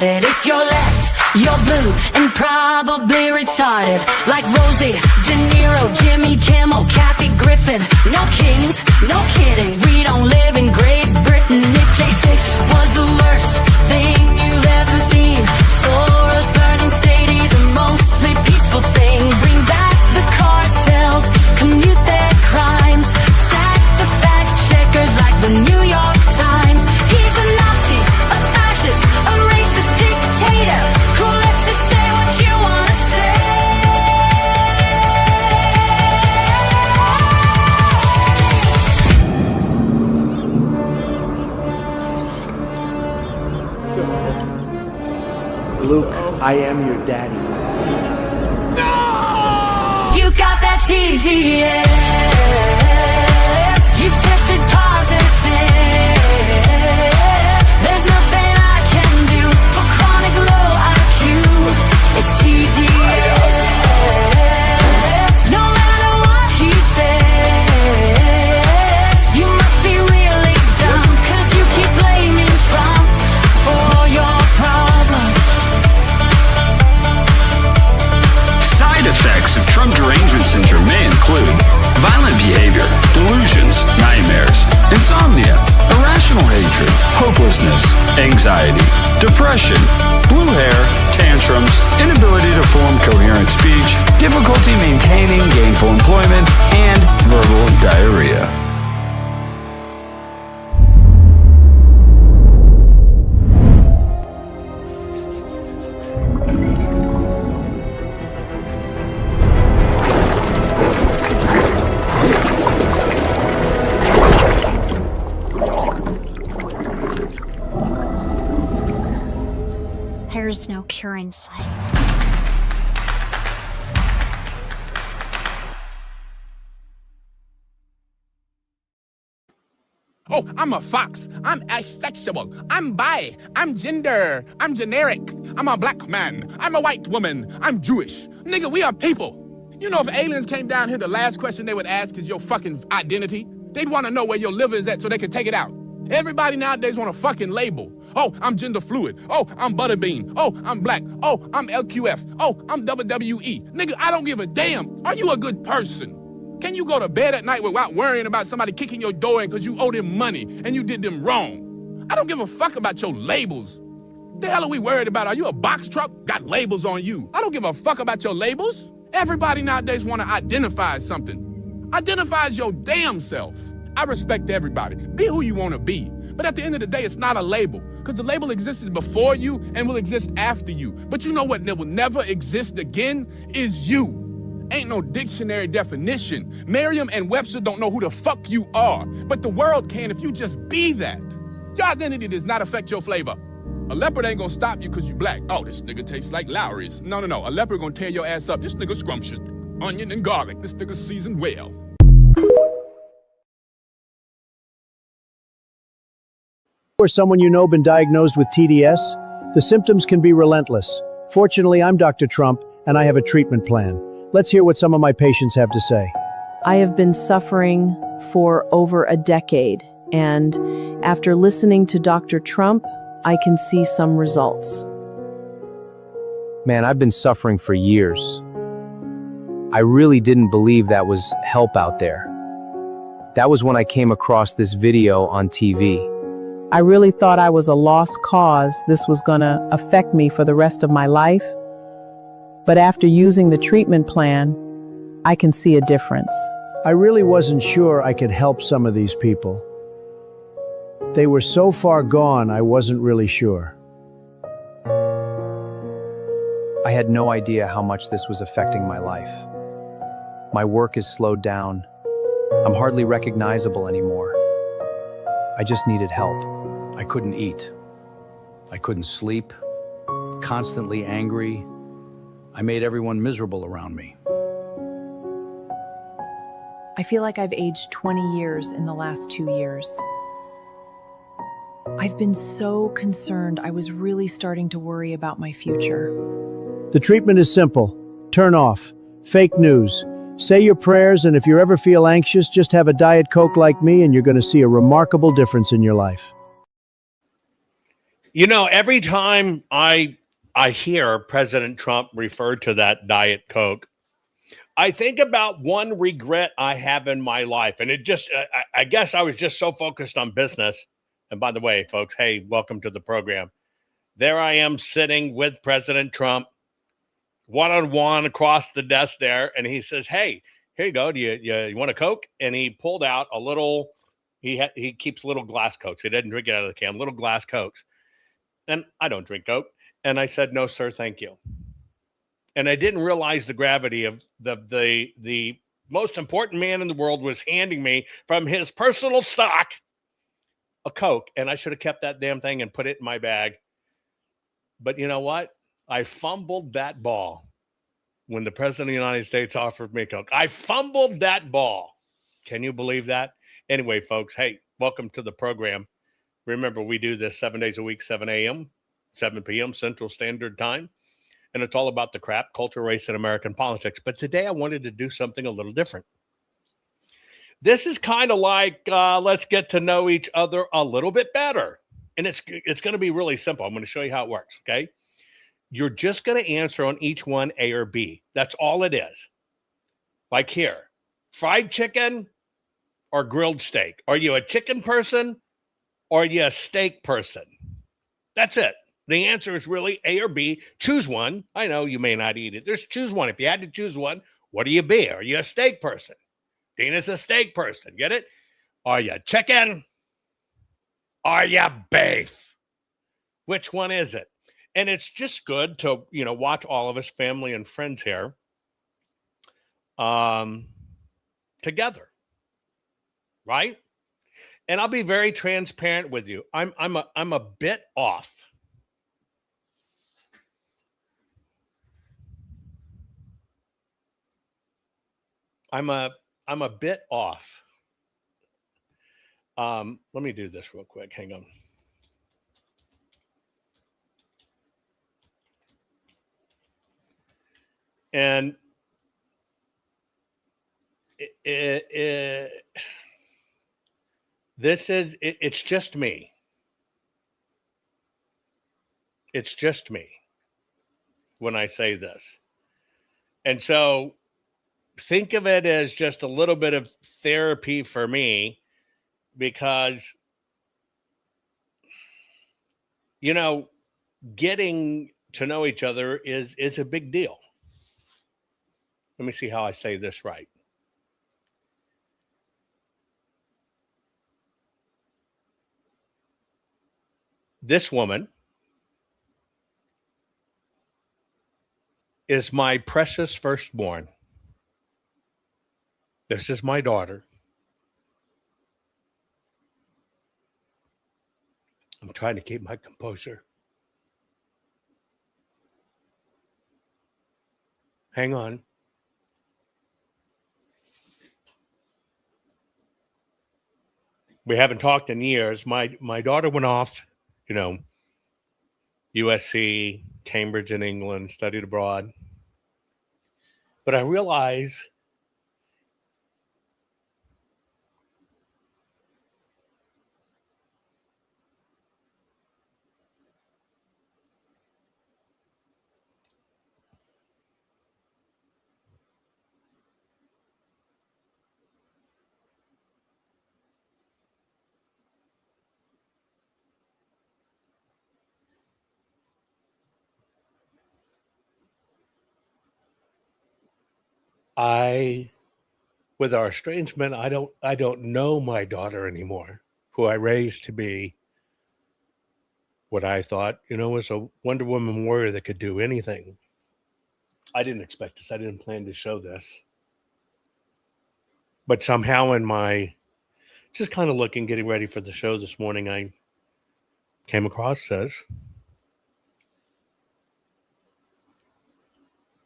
started. If you're left, you're blue and probably retarded. Like Rosie, De Niro, Jimmy Kimmel, Kathy Griffin. No kings, no kidding, we don't live in Great Britain. If J6 was the worst thing you've ever seen, Soros, burning Sadies, a mostly peaceful thing. Bring back the cartels, commute their crimes, sack the fact checkers like the New York Times. He's a Nazi, a fascist, a racist dictator who lets you say what you wanna say. Luke, I am your daddy. You got that TDS. You tested positive. There's nothing I can do for chronic low IQ. It's TDS. No matter what he says, you must be really dumb, 'cause you keep blaming Trump for your problems. Side effects of Trump derangement syndrome may include violent behavior, delusions, nightmares, insomnia, irrational hatred, hopelessness, anxiety, depression, blue hair, tantrums, inability to form coherent speech, difficulty maintaining gainful employment, and verbal diarrhea. There's no cure in sight. Oh, I'm a fox. I'm asexual. I'm bi. I'm gender. I'm generic. I'm a black man. I'm a white woman. I'm Jewish. Nigga, we are people. You know, if aliens came down here, the last question they would ask is your fucking identity. They'd want to know where your liver is at so they can take it out. Everybody nowadays want a fucking label. Oh, I'm gender fluid. Oh, I'm butterbean. Oh, I'm black. Oh, I'm LQF. Oh, I'm WWE. Nigga, I don't give a damn. Are you a good person? Can you go to bed at night without worrying about somebody kicking your door in because you owe them money and you did them wrong? I don't give a fuck about your labels. The hell are we worried about? Are you a box truck? Got labels on you. I don't give a fuck about your labels. Everybody nowadays want to identify as something. Identify as your damn self. I respect everybody. Be who you want to be. But at the end of the day, it's not a label. Because the label existed before you and will exist after you. But you know what will never exist again is you. Ain't no dictionary definition. Merriam and Webster don't know who the fuck you are. But the world can if you just be that. Your identity does not affect your flavor. A leopard ain't gonna stop you because you black. Oh, this nigga tastes like Lowry's. No. A leopard gonna tear your ass up. This nigga scrumptious. Onion and garlic. This nigga seasoned well. Or someone you know been diagnosed with TDS? The symptoms can be relentless. Fortunately, I'm Dr. Trump, and I have a treatment plan. Let's hear what some of my patients have to say. I have been suffering for over a decade, and after listening to Dr. Trump, I can see some results. Man, I've been suffering for years. I really didn't believe that was help out there. That was when I came across this video on TV. I really thought I was a lost cause. This was gonna affect me for the rest of my life. But after using the treatment plan, I can see a difference. I really wasn't sure I could help some of these people. They were so far gone, I wasn't really sure. I had no idea how much this was affecting my life. My work is slowed down. I'm hardly recognizable anymore. I just needed help. I couldn't eat. I couldn't sleep. Constantly angry. I made everyone miserable around me. I feel like I've aged 20 years in the last 2 years. I've been so concerned. I was really starting to worry about my future. The treatment is simple. Turn off fake news. Say your prayers, and if you ever feel anxious, just have a Diet Coke like me and you're going to see a remarkable difference in your life. You know, every time I hear President Trump refer to that Diet Coke, I think about one regret I have in my life. And it just, I guess I was just so focused on business. And by the way, folks, hey, welcome to the program. There I am sitting with President Trump, one-on-one across the desk there. And he says, hey, here you go. Do you want a Coke? And he pulled out a little, he keeps little glass Cokes. He doesn't drink it out of the can, little glass Cokes. And I don't drink Coke. And I said, no, sir, thank you. And I didn't realize the gravity of the most important man in the world was handing me from his personal stock a Coke. And I should have kept that damn thing and put it in my bag. But you know what? I fumbled that ball when the president of the United States offered me a Coke. I fumbled that ball. Can you believe that? Anyway, folks, hey, welcome to the program. Remember, we do this 7 days a week, 7 a.m., 7 p.m. Central Standard Time. And it's all about the crap, culture, race, and American politics. But today I wanted to do something a little different. This is kind of like, let's get to know each other a little bit better. And it's going to be really simple. I'm going to show you how it works, okay? You're just going to answer on each one A or B. That's all it is. Like here, fried chicken or grilled steak? Are you a chicken person or are you a steak person? That's it. The answer is really A or B. Choose one. I know you may not eat it. Just choose one. If you had to choose one, what do you be? Are you a steak person? Dina's a steak person. Get it? Are you chicken? Are you beef? Which one is it? And it's just good to, watch all of us, family and friends here, together, right? And I'll be very transparent with you. I'm a bit off. I'm a bit off. Let me do this real quick. Hang on. And it's just me. It's just me when I say this. And so think of it as just a little bit of therapy for me because, getting to know each other is a big deal. Let me see how I say this right. This woman is my precious firstborn. This is my daughter. I'm trying to keep my composure. Hang on. We haven't talked in years. My daughter went off, USC, Cambridge in England, studied abroad. But I realize with our estrangement, I don't know my daughter anymore, who I raised to be what I thought, was a Wonder Woman warrior that could do anything. I didn't expect this. I didn't plan to show this. But somehow in my just kind of getting ready for the show this morning, I came across this.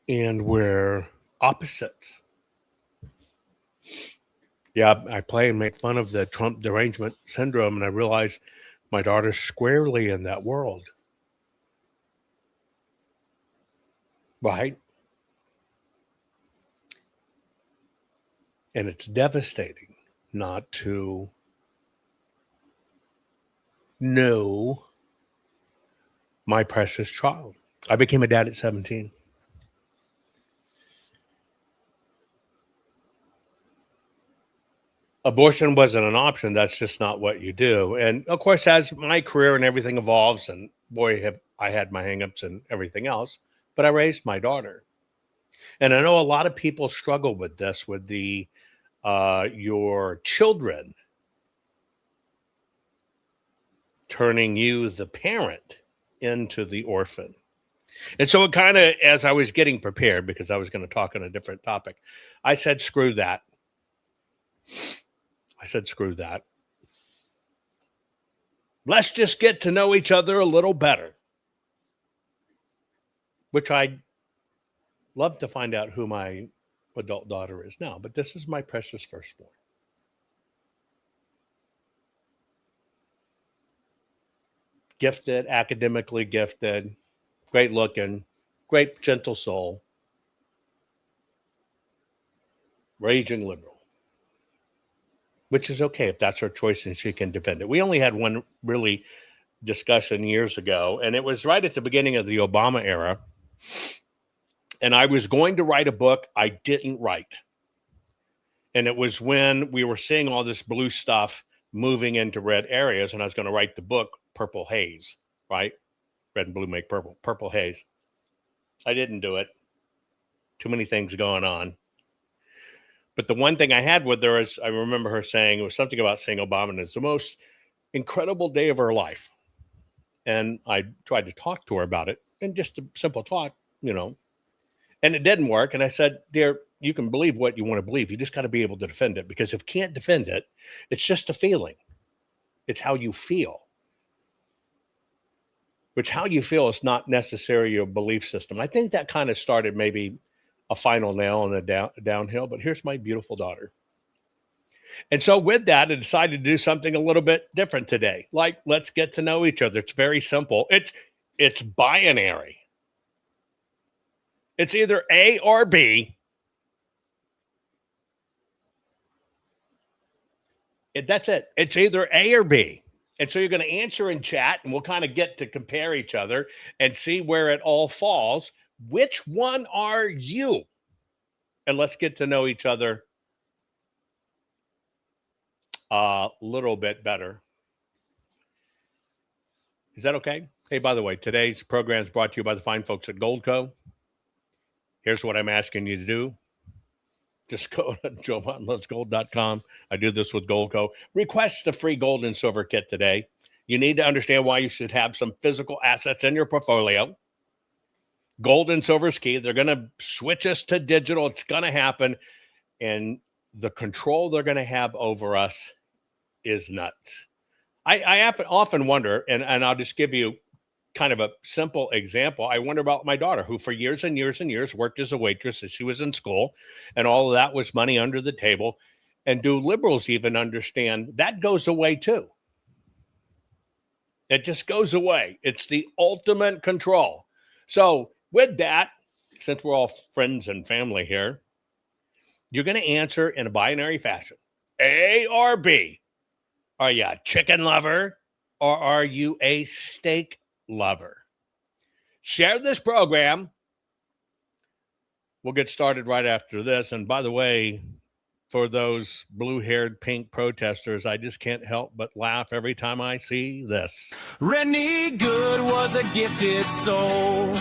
And we're opposites. Yeah, I play and make fun of the Trump derangement syndrome, and I realize my daughter's squarely in that world. Right? And it's devastating not to know my precious child. I became a dad at 17. Abortion wasn't an option. That's just not what you do. And of course, as my career and everything evolves, and boy, have I had my hangups and everything else, but I raised my daughter. And I know a lot of people struggle with this, with the your children turning you, the parent, into the orphan. And so it kind of, as I was getting prepared, because I was going to talk on a different topic, I said, screw that. I said, screw that. Let's just get to know each other a little better. Which I'd love to find out who my adult daughter is now, but this is my precious firstborn. Gifted, academically gifted, great looking, great gentle soul, raging liberal. Which is okay if that's her choice and she can defend it. We only had one really discussion years ago, and it was right at the beginning of the Obama era. And I was going to write a book I didn't write. And it was when we were seeing all this blue stuff moving into red areas, and I was going to write the book Purple Haze, right? Red and blue make purple. Purple Haze. I didn't do it. Too many things going on. But the one thing I had with her is, I remember her saying, it was something about saying Obama is the most incredible day of her life. And I tried to talk to her about it, and just a simple talk, you know, and it didn't work. And I said, dear, you can believe what you want to believe. You just got to be able to defend it, because if you can't defend it, it's just a feeling. It's how you feel. Which how you feel is not necessarily your belief system. I think that kind of started maybe a final nail in the downhill, but here's my beautiful daughter. And so with that, I decided to do something a little bit different today. Like, let's get to know each other. It's very simple. It's binary. It's either A or B. That's it. It's either A or B. And so you're going to answer in chat, and we'll kind of get to compare each other and see where it all falls. Which one are you? And let's get to know each other a little bit better. Is that okay? Hey, by the way, today's program is brought to you by the fine folks at Goldco. Here's what I'm asking you to do. Just go to jovanlovesgold.com. I do this with Goldco. Request the free gold and silver kit today. You need to understand why you should have some physical assets in your portfolio. Gold and silver is key. They're going to switch us to digital. It's going to happen. And the control they're going to have over us is nuts. I often wonder, and I'll just give you kind of a simple example. I wonder about my daughter, who for years and years and years worked as a waitress as she was in school, and all of that was money under the table. And do liberals even understand that goes away too? It just goes away. It's the ultimate control. So with that, since we're all friends and family here, you're going to answer in a binary fashion. A or B. Are you a chicken lover, or are you a steak lover? Share this program. We'll get started right after this. And by the way, for those blue-haired pink protesters, I just can't help but laugh every time I see this. Rennie Good was a gifted soul,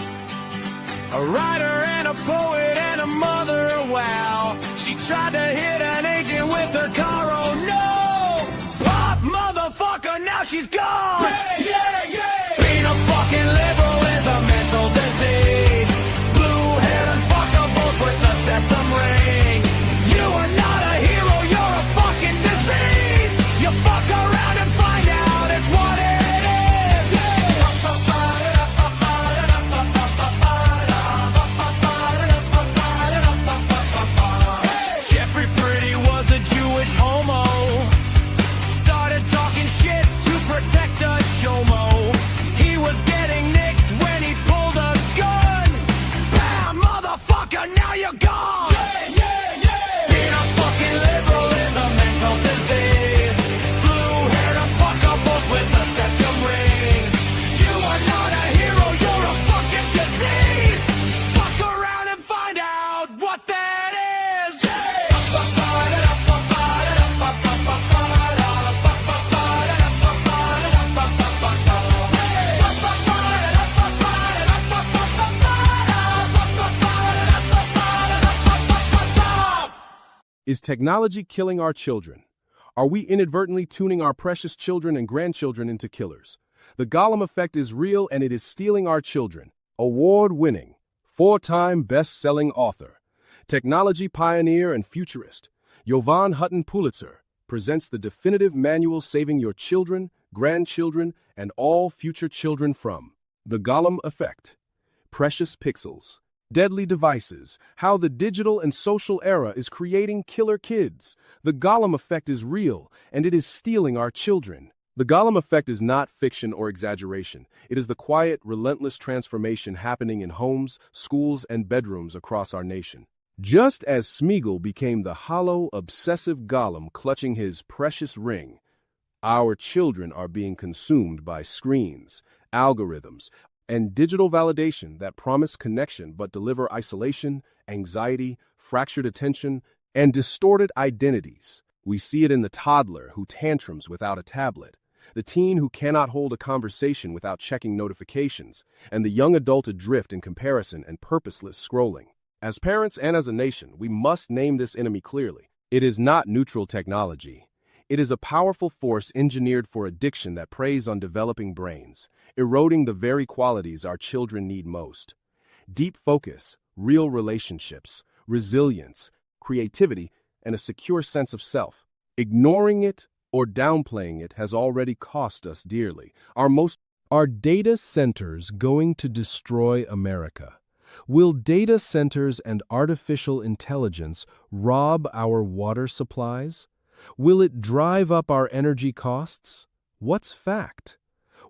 a writer and a poet and a mother, wow. She tried to hit an agent with her car, oh no! Pop, motherfucker, now she's gone! Yeah, yeah, yeah! Being a fucking liberal is a mental disease. Blue-haired and fuckables with the septum ring. You are not a hero, you're a fucking disease! You fuck around and find out it's what it is! Jeffrey Pretty was a Jewish homo. Started talking shit to protect a chomo. He was getting nicked when he pulled a gun. Bam, motherfucker, now you're gone! Yeah, yeah, yeah! Being a fucking liberal is a mental disease. Blue-haired and fuckables with a septum ring. You are not a hero, Is technology killing our children? Are we inadvertently tuning our precious children and grandchildren into killers? The Gollum effect is real and it is stealing our children. Award-winning, 4-time best-selling author, technology pioneer and futurist, Jovan Hutton Pulitzer presents the definitive manual saving your children, grandchildren, and all future children from the Gollum effect. Precious pixels. Deadly devices, how the digital and social era is creating killer kids. The Gollum effect is real, and it is stealing our children. The Gollum effect is not fiction or exaggeration. It is the quiet, relentless transformation happening in homes, schools, and bedrooms across our nation. Just as Smeagol became the hollow, obsessive Gollum clutching his precious ring, our children are being consumed by screens, algorithms, and digital validation that promise connection but deliver isolation, anxiety, fractured attention, and distorted identities. We see it in the toddler who tantrums without a tablet, the teen who cannot hold a conversation without checking notifications, and the young adult adrift in comparison and purposeless scrolling. As parents and as a nation, we must name this enemy clearly. It is not neutral technology. It is a powerful force engineered for addiction that preys on developing brains, eroding the very qualities our children need most. Deep focus, real relationships, resilience, creativity, and a secure sense of self. Ignoring it or downplaying it has already cost us dearly. Are data centers going to destroy America? Will data centers and artificial intelligence rob our water supplies? Will it drive up our energy costs? What's fact?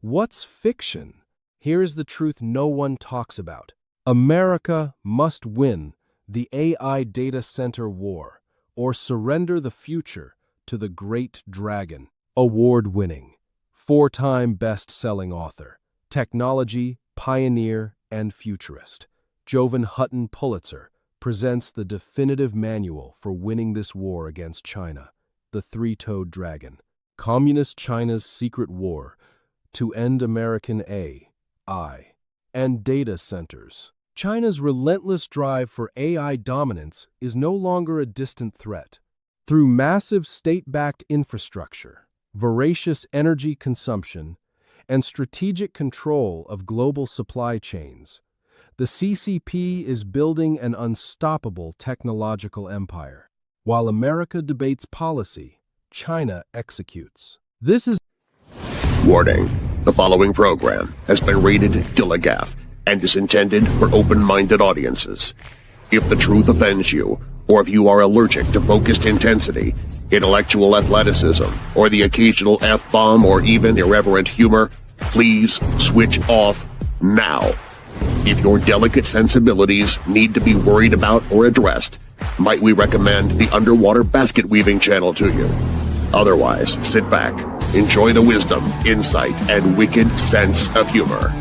What's fiction? Here is the truth no one talks about. America must win the AI data center war or surrender the future to the great dragon. Award-winning, 4-time best-selling author, technology pioneer and futurist, Jovan Hutton Pulitzer presents the definitive manual for winning this war against China. The Three-Toed Dragon, Communist China's secret war to end American AI and data centers. China's relentless drive for AI dominance is no longer a distant threat. Through massive state-backed infrastructure, voracious energy consumption, and strategic control of global supply chains, the CCP is building an unstoppable technological empire. While America debates policy, China executes. This is Warning. The following program has been rated Gilligaff and is intended for open-minded audiences. If the truth offends you, or if you are allergic to focused intensity, intellectual athleticism, or the occasional F-bomb or even irreverent humor, please switch off now. If your delicate sensibilities need to be worried about or addressed, might we recommend the Underwater Basket Weaving channel to you? Otherwise, sit back, enjoy the wisdom, insight, and wicked sense of humor.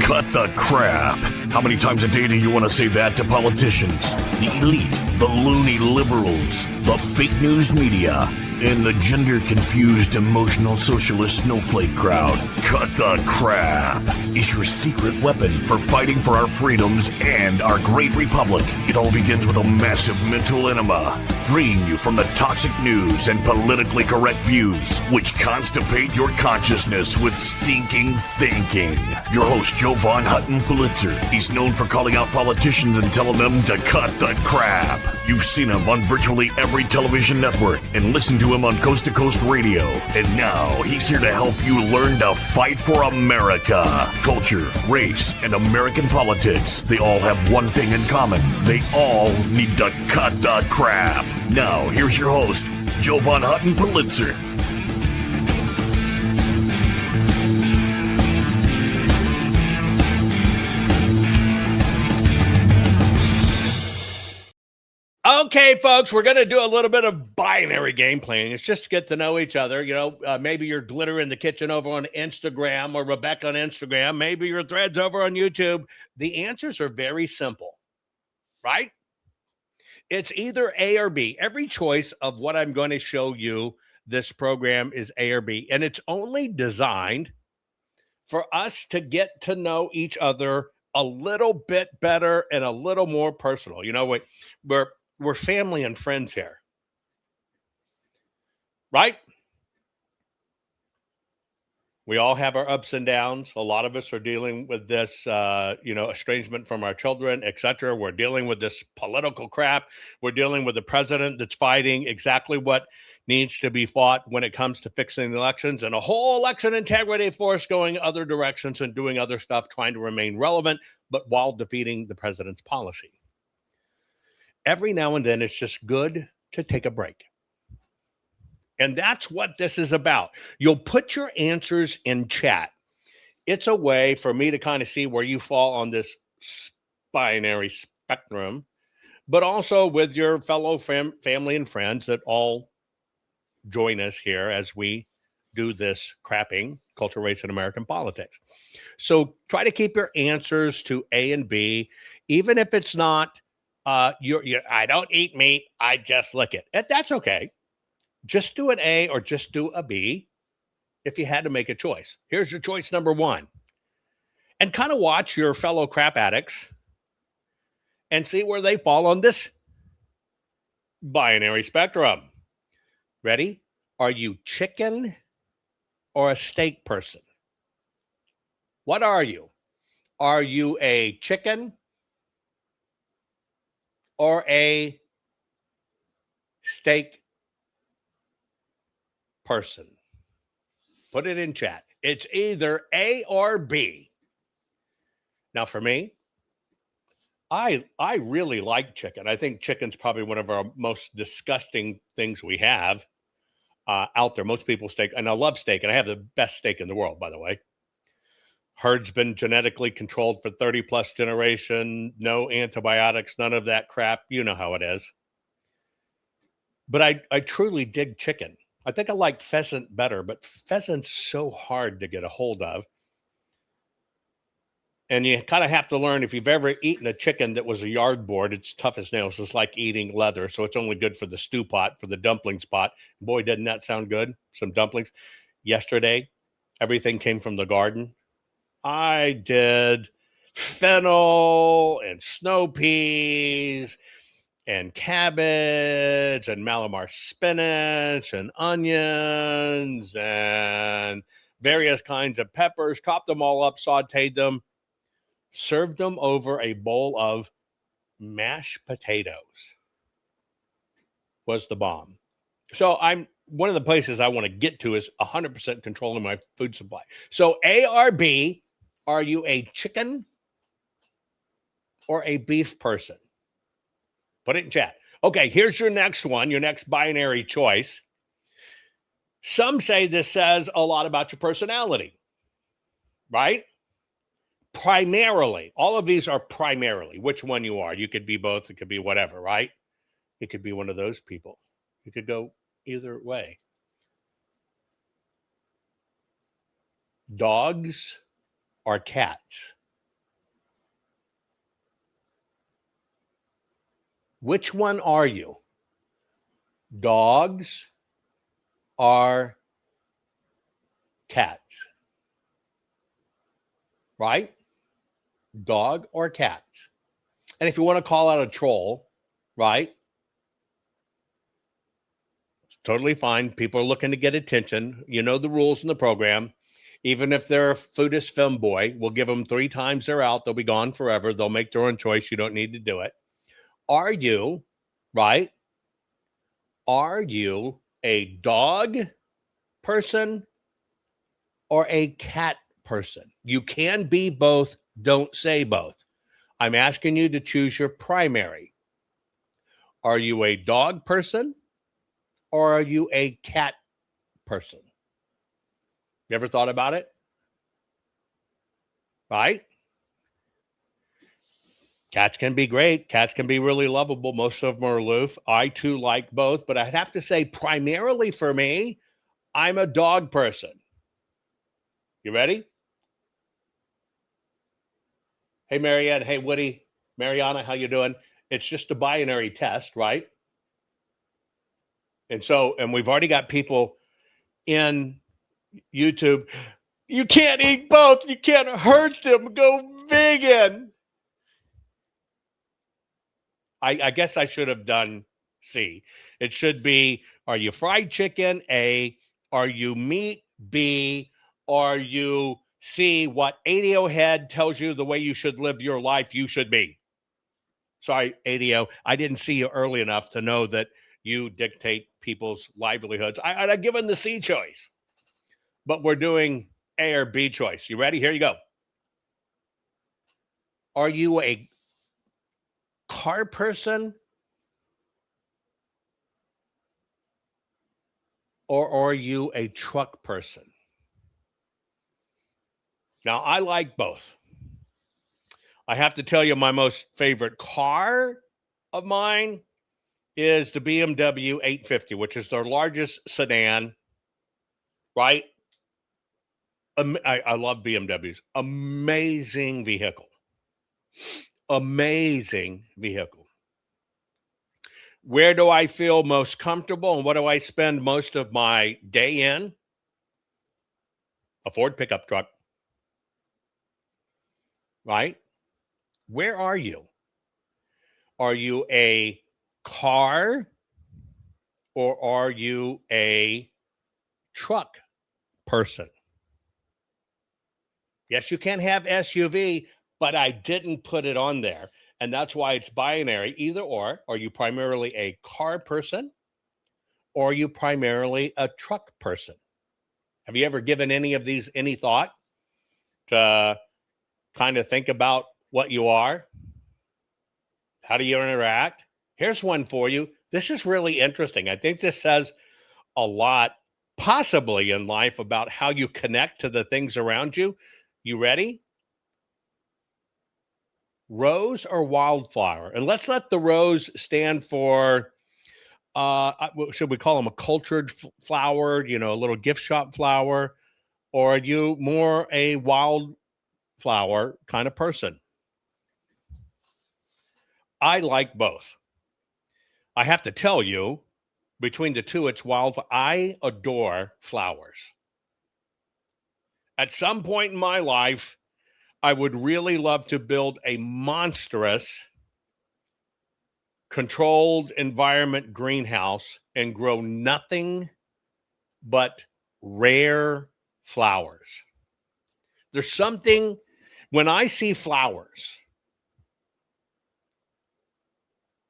Cut the crap. How many times a day do you want to say that to politicians? The elite, the loony liberals, the fake news media, and the gender-confused, emotional socialist snowflake crowd. Cut the crap is your secret weapon for fighting for our freedoms and our great republic. It all begins with a massive mental enema, freeing you from the toxic news and politically correct views, which constipate your consciousness with stinking thinking. Your host, Jovan Hutton Pulitzer, he's known for calling out politicians and telling them to cut the crap. You've seen him on virtually every television network and listened to him on Coast to Coast Radio. And now he's here to help you learn to fight for America. Culture, race, and American politics, they all have one thing in common. They all need to cut the crap. Now, here's your host, Jovan Hutton Pulitzer. Okay, folks, we're going to do a little bit of binary game playing. It's just to get to know each other. You know, maybe you're Glitter in the Kitchen over on Instagram or Rebecca on Instagram. Maybe your Threads over on YouTube. The answers are very simple, right? It's either A or B. Every choice of what I'm going to show you this program is A or B, and it's only designed for us to get to know each other a little bit better and a little more personal. You know, we're family and friends here, right? We all have our ups and downs. A lot of us are dealing with this, estrangement from our children, etc. We're dealing with this political crap. We're dealing with the president that's fighting exactly what needs to be fought when it comes to fixing the elections, and a whole election integrity force going other directions and doing other stuff, trying to remain relevant, but while defeating the president's policy. Every now and then, it's just good to take a break. And that's what this is about. You'll put your answers in chat. It's a way for me to kind of see where you fall on this binary spectrum, but also with your fellow family and friends that all join us here as we do this crapping culture, race, and American politics. So try to keep your answers to A and B, even if it's not, I don't eat meat, I just lick it. That's okay. Just do an A or just do a B if you had to make a choice. Here's your choice number one. And kind of watch your fellow crap addicts and see where they fall on this binary spectrum. Ready? Are you chicken or a steak person? What are you? Are you a chicken or a steak person? Put it in chat. It's either A or B. Now, for me, I really like chicken. I think chicken's probably one of our most disgusting things we have out there. Most people steak, and I love steak, and I have the best steak in the world, by the way. Herd's been genetically controlled for 30 plus generation, no antibiotics, none of that crap. You know how it is. But I truly dig chicken. I think I like pheasant better, but pheasant's so hard to get a hold of. And you kind of have to learn, if you've ever eaten a chicken that was a yard board, it's tough as nails. It's like eating leather. So it's only good for the stew pot, for the dumplings pot. Boy, doesn't that sound good? Some dumplings. Yesterday, everything came from the garden. I did fennel and snow peas and cabbage and Malamar spinach and onions and various kinds of peppers, chopped them all up, sauteed them, served them over a bowl of mashed potatoes. Was the bomb. So one of the places I want to get to is 100% controlling my food supply. So A or B, are you a chicken or a beef person? Put it in chat. Okay, here's your next one, your next binary choice. Some say this says a lot about your personality, right? Primarily. All of these are primarily which one you are. You could be both. It could be whatever, right? It could be one of those people. You could go either way. Dogs or cats? Which one are you? Dogs or cats? Right? Dog or cats? And if you want to call out a troll, right? It's totally fine. People are looking to get attention. You know the rules in the program. Even if they're a foodist femboy, we'll give them 3 times they're out. They'll be gone forever. They'll make their own choice. You don't need to do it. Are you, right? Are you a dog person or a cat person? You can be both. Don't say both. I'm asking you to choose your primary. Are you a dog person or are you a cat person? You ever thought about it? Right? Cats can be great. Cats can be really lovable. Most of them are aloof. I too like both, but I'd have to say primarily for me, I'm a dog person. You ready? Hey, Marianne. Hey, Woody. Mariana, how you doing? It's just a binary test, right? And we've already got people in YouTube. You can't eat both. You can't hurt them. Go Vegan. I guess I should have done C. It should be, are you fried chicken? A. Are you meat? B. Are you C, what ADO head tells you the way you should live your life, you should be? Sorry, ADO. I didn't see you early enough to know that you dictate people's livelihoods. I'd have given the C choice, but we're doing A or B choice. You ready? Here you go. Are you a car person or are you a truck person? Now, I like both. I have to tell you, my most favorite car of mine is the BMW 850, which is their largest sedan, right? I love BMWs. Amazing vehicle. Amazing vehicle. Where do I feel most comfortable and what do I spend most of my day in? A Ford pickup truck. Right? Where are you? Are you a car or are you a truck person? Yes, you can have SUV, but I didn't put it on there. And that's why it's binary, either or. Are you primarily a car person or are you primarily a truck person? Have you ever given any of these any thought to kind of think about what you are? How do you interact? Here's one for you. This is really interesting. I think this says a lot, possibly in life, about how you connect to the things around you. You ready? Rose or wildflower? And let's let the rose stand for, should we call them a cultured flower, a little gift shop flower? Or are you more a wildflower kind of person? I like both. I have to tell you, between the two, it's wildflower. I adore flowers. At some point in my life, I would really love to build a monstrous controlled environment greenhouse and grow nothing but rare flowers. There's something, when I see flowers,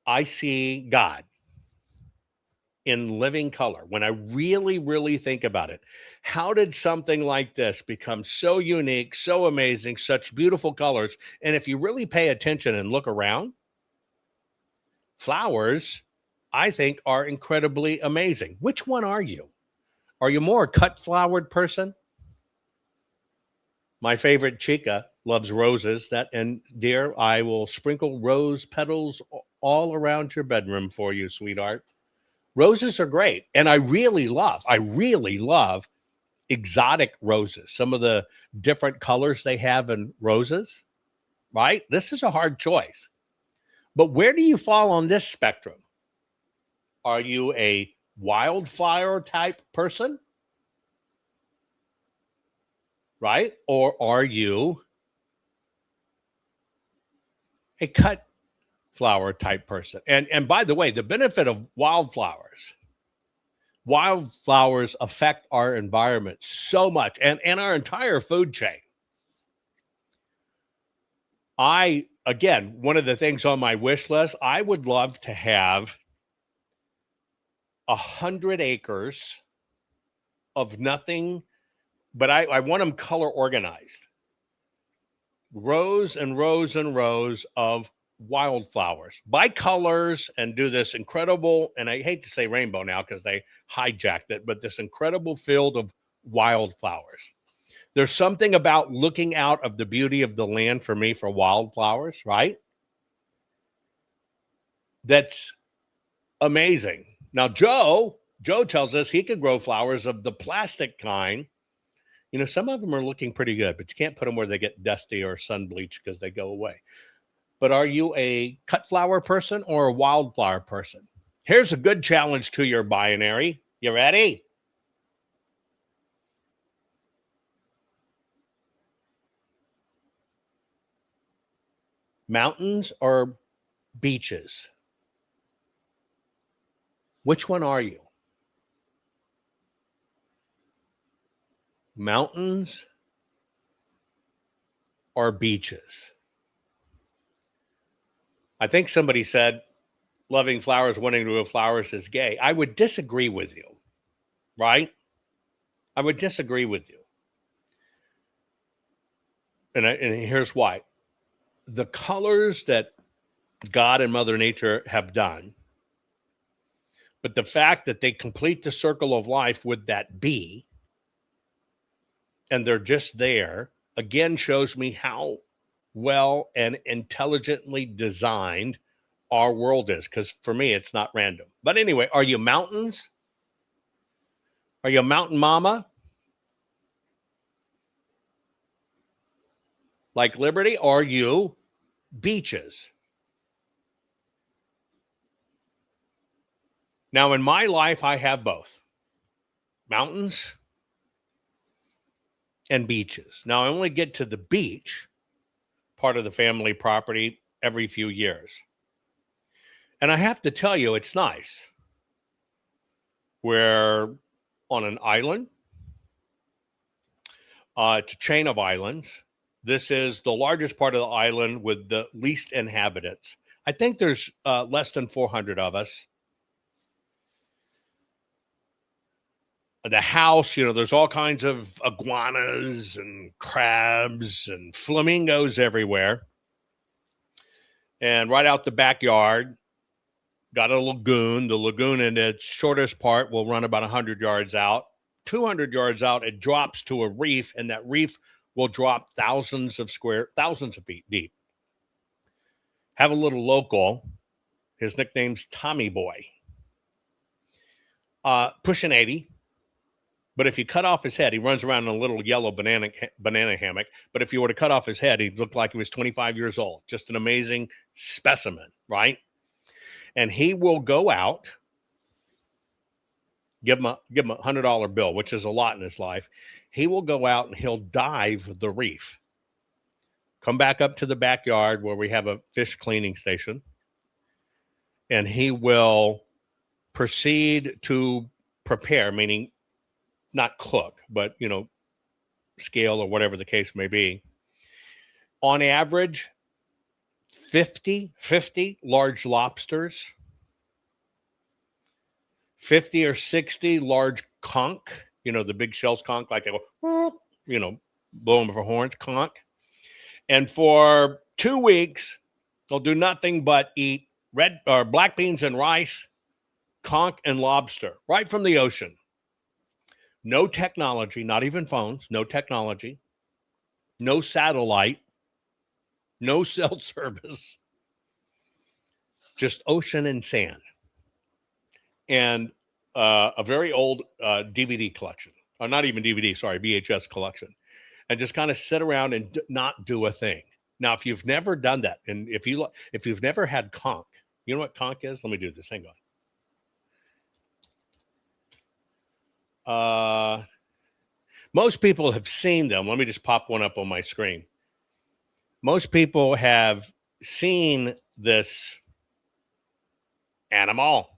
I see God in living color. When I really, really think about it, how did something like this become so unique, so amazing, such beautiful colors? And if you really pay attention and look around, flowers, I think, are incredibly amazing. Which one are you? Are you more a cut flowered person? My favorite chica loves roses. And dear, I will sprinkle rose petals all around your bedroom for you, sweetheart. Roses are great. And I really love exotic roses. Some of the different colors they have in roses, right? This is a hard choice. But where do you fall on this spectrum? Are you a wildflower type person? Right? Or are you a cut flower type person? And by the way, the benefit of wildflowers affect our environment so much and our entire food chain. Again, one of the things on my wish list, I would love to have 100 acres of nothing, but I want them color organized. Rows and rows and rows of wildflowers by colors, and do this incredible, and I hate to say rainbow now because they hijacked it, but this incredible field of wildflowers. There's something about looking out of the beauty of the land for me for wildflowers, right? That's amazing. Now, Joe tells us he could grow flowers of the plastic kind. Some of them are looking pretty good, but you can't put them where they get dusty or sun bleached because they go away. But are you a cut flower person or a wildflower person? Here's a good challenge to your binary. You ready? Mountains or beaches? Which one are you? Mountains or beaches? I think somebody said loving flowers, wanting to grow flowers is gay. I would disagree with you, right? I would disagree with you. And here's why. The colors that God and Mother Nature have done, but the fact that they complete the circle of life with that bee, and they're just there, again shows me how well and intelligently designed our world is. Because for me, it's not random. But anyway, are you mountains? Are you a mountain mama? Like Liberty? Are you beaches? Now, in my life, I have both mountains and beaches. Now, I only get to the beach, part of the family property, every few years. And I have to tell you, it's nice. We're on an island. It's a chain of islands. This is the largest part of the island with the least inhabitants. I think there's less than 400 of us. The house, there's all kinds of iguanas and crabs and flamingos everywhere. And right out the backyard, got a lagoon. The lagoon in its shortest part will run about 100 yards out. 200 yards out, it drops to a reef, and that reef will drop thousands of feet deep. Have a little local. His nickname's Tommy Boy. Pushing 80. But if you cut off his head, he runs around in a little yellow banana hammock. But if you were to cut off his head, he'd look like he was 25 years old. Just an amazing specimen, right? And he will go out, give him a $100 bill, which is a lot in his life. He will go out and he'll dive the reef. Come back up to the backyard where we have a fish cleaning station. And he will proceed to prepare, meaning not cook, but, scale or whatever the case may be. On average, 50 large lobsters, 50 or 60 large conch, the big shells conch, like they go, blow them for horns, conch. And for 2 weeks, they'll do nothing but eat red or black beans and rice, conch and lobster, right from the ocean. No technology, not even phones, no technology, no satellite, no cell service, just ocean and sand. And a very old DVD collection, or not even DVD, sorry, VHS collection, and just kind of sit around and not do a thing. Now, if you've never done that, and if you've never had conch, you know what conch is? Let me do this. Hang on. Most people have seen them. Let me just pop one up on my screen. Most people have seen this animal,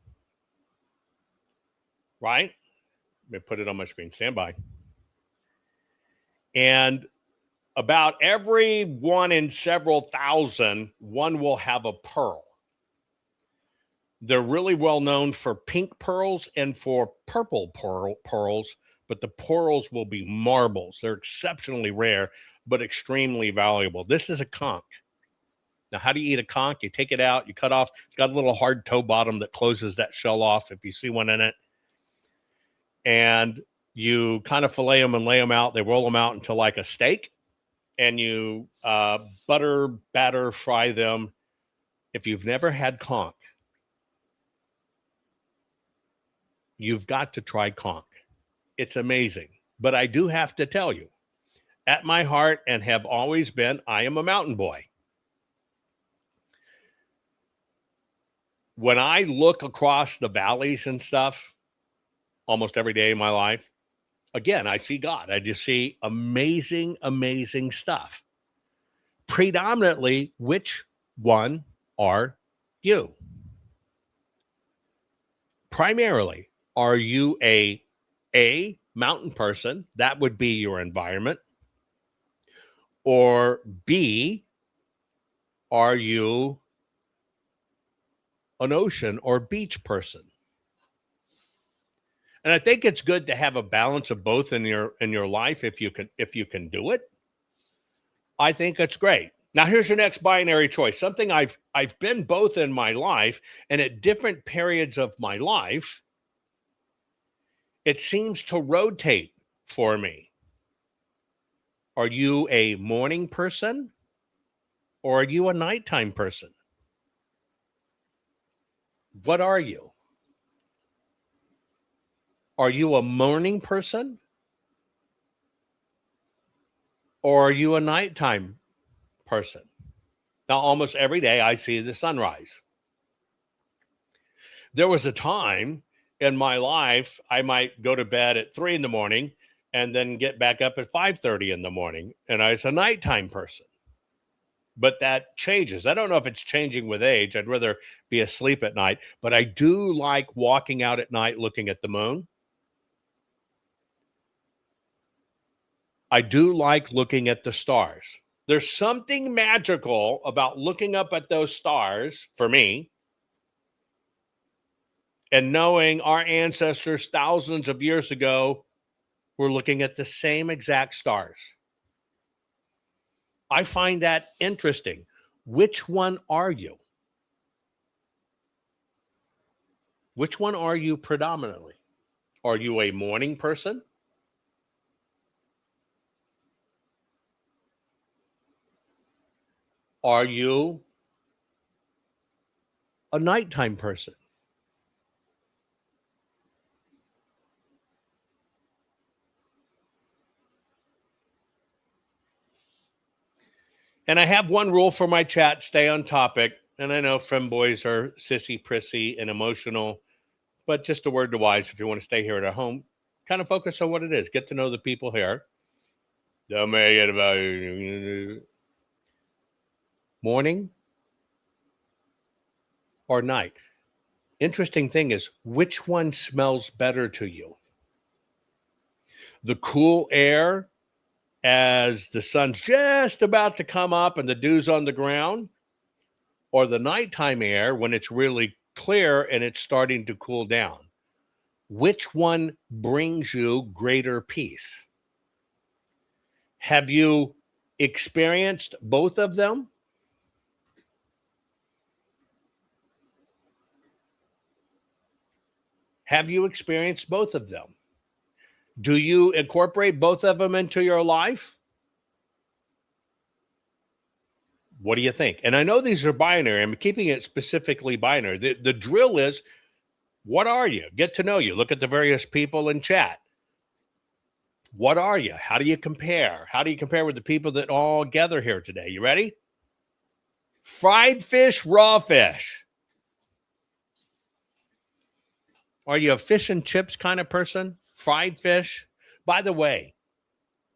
right? Let me put it on my screen. Stand by. And about every one in several thousand, one will have a pearl. They're really well known for pink pearls and for purple pearls, but the pearls will be marbles. They're exceptionally rare, but extremely valuable. This is a conch. Now, how do you eat a conch? You take it out, you cut off. It's got a little hard toe bottom that closes that shell off if you see one in it. And you kind of fillet them and lay them out. They roll them out into like a steak. And you batter, fry them. If you've never had conch, you've got to try conch. It's amazing. But I do have to tell you, at my heart and have always been, I am a mountain boy. When I look across the valleys and stuff, almost every day in my life, again, I see God. I just see amazing, amazing stuff. Predominantly, which one are you? Primarily, are you a mountain person? That would be your environment. Or B, are you an ocean or beach person? And I think it's good to have a balance of both in your life if you can do it. I think it's great. Now here's your next binary choice. Something I've been both in my life, and at different periods of my life, it seems to rotate for me. Are you a morning person or are you a nighttime person? What are you? Are you a morning person or are you a nighttime person? Now, almost every day I see the sunrise. There was a time in my life I might go to bed at 3 in the morning and then get back up at 5:30 in the morning, and I was a nighttime person. But that changes. I don't know if it's changing with age. I'd rather be asleep at night, but I do like walking out at night looking at the moon. I do like looking at the stars. There's something magical about looking up at those stars for me and knowing our ancestors thousands of years ago were looking at the same exact stars. I find that interesting. Which one are you? Which one are you predominantly? Are you a morning person? Are you a nighttime person? And I have one rule for my chat: stay on topic. And I know femboys are sissy, prissy, and emotional, but just a word to wise, if you want to stay here at home, kind of focus on what it is. Get to know the people here. Don't make it about morning or night. Interesting thing is, which one smells better to you? The cool air as the sun's just about to come up and the dew's on the ground, or the nighttime air when it's really clear and it's starting to cool down? Which one brings you greater peace? Have you experienced both of them? Have you experienced both of them? Do you incorporate both of them into your life? What do you think? And I know these are binary. I'm keeping it specifically binary. The drill is, what are you? Get to know you. Look at the various people in chat. What are you? How do you compare? How do you compare with the people that all gather here today? You ready? Fried fish, raw fish. Are you a fish and chips kind of person? Fried fish? By the way,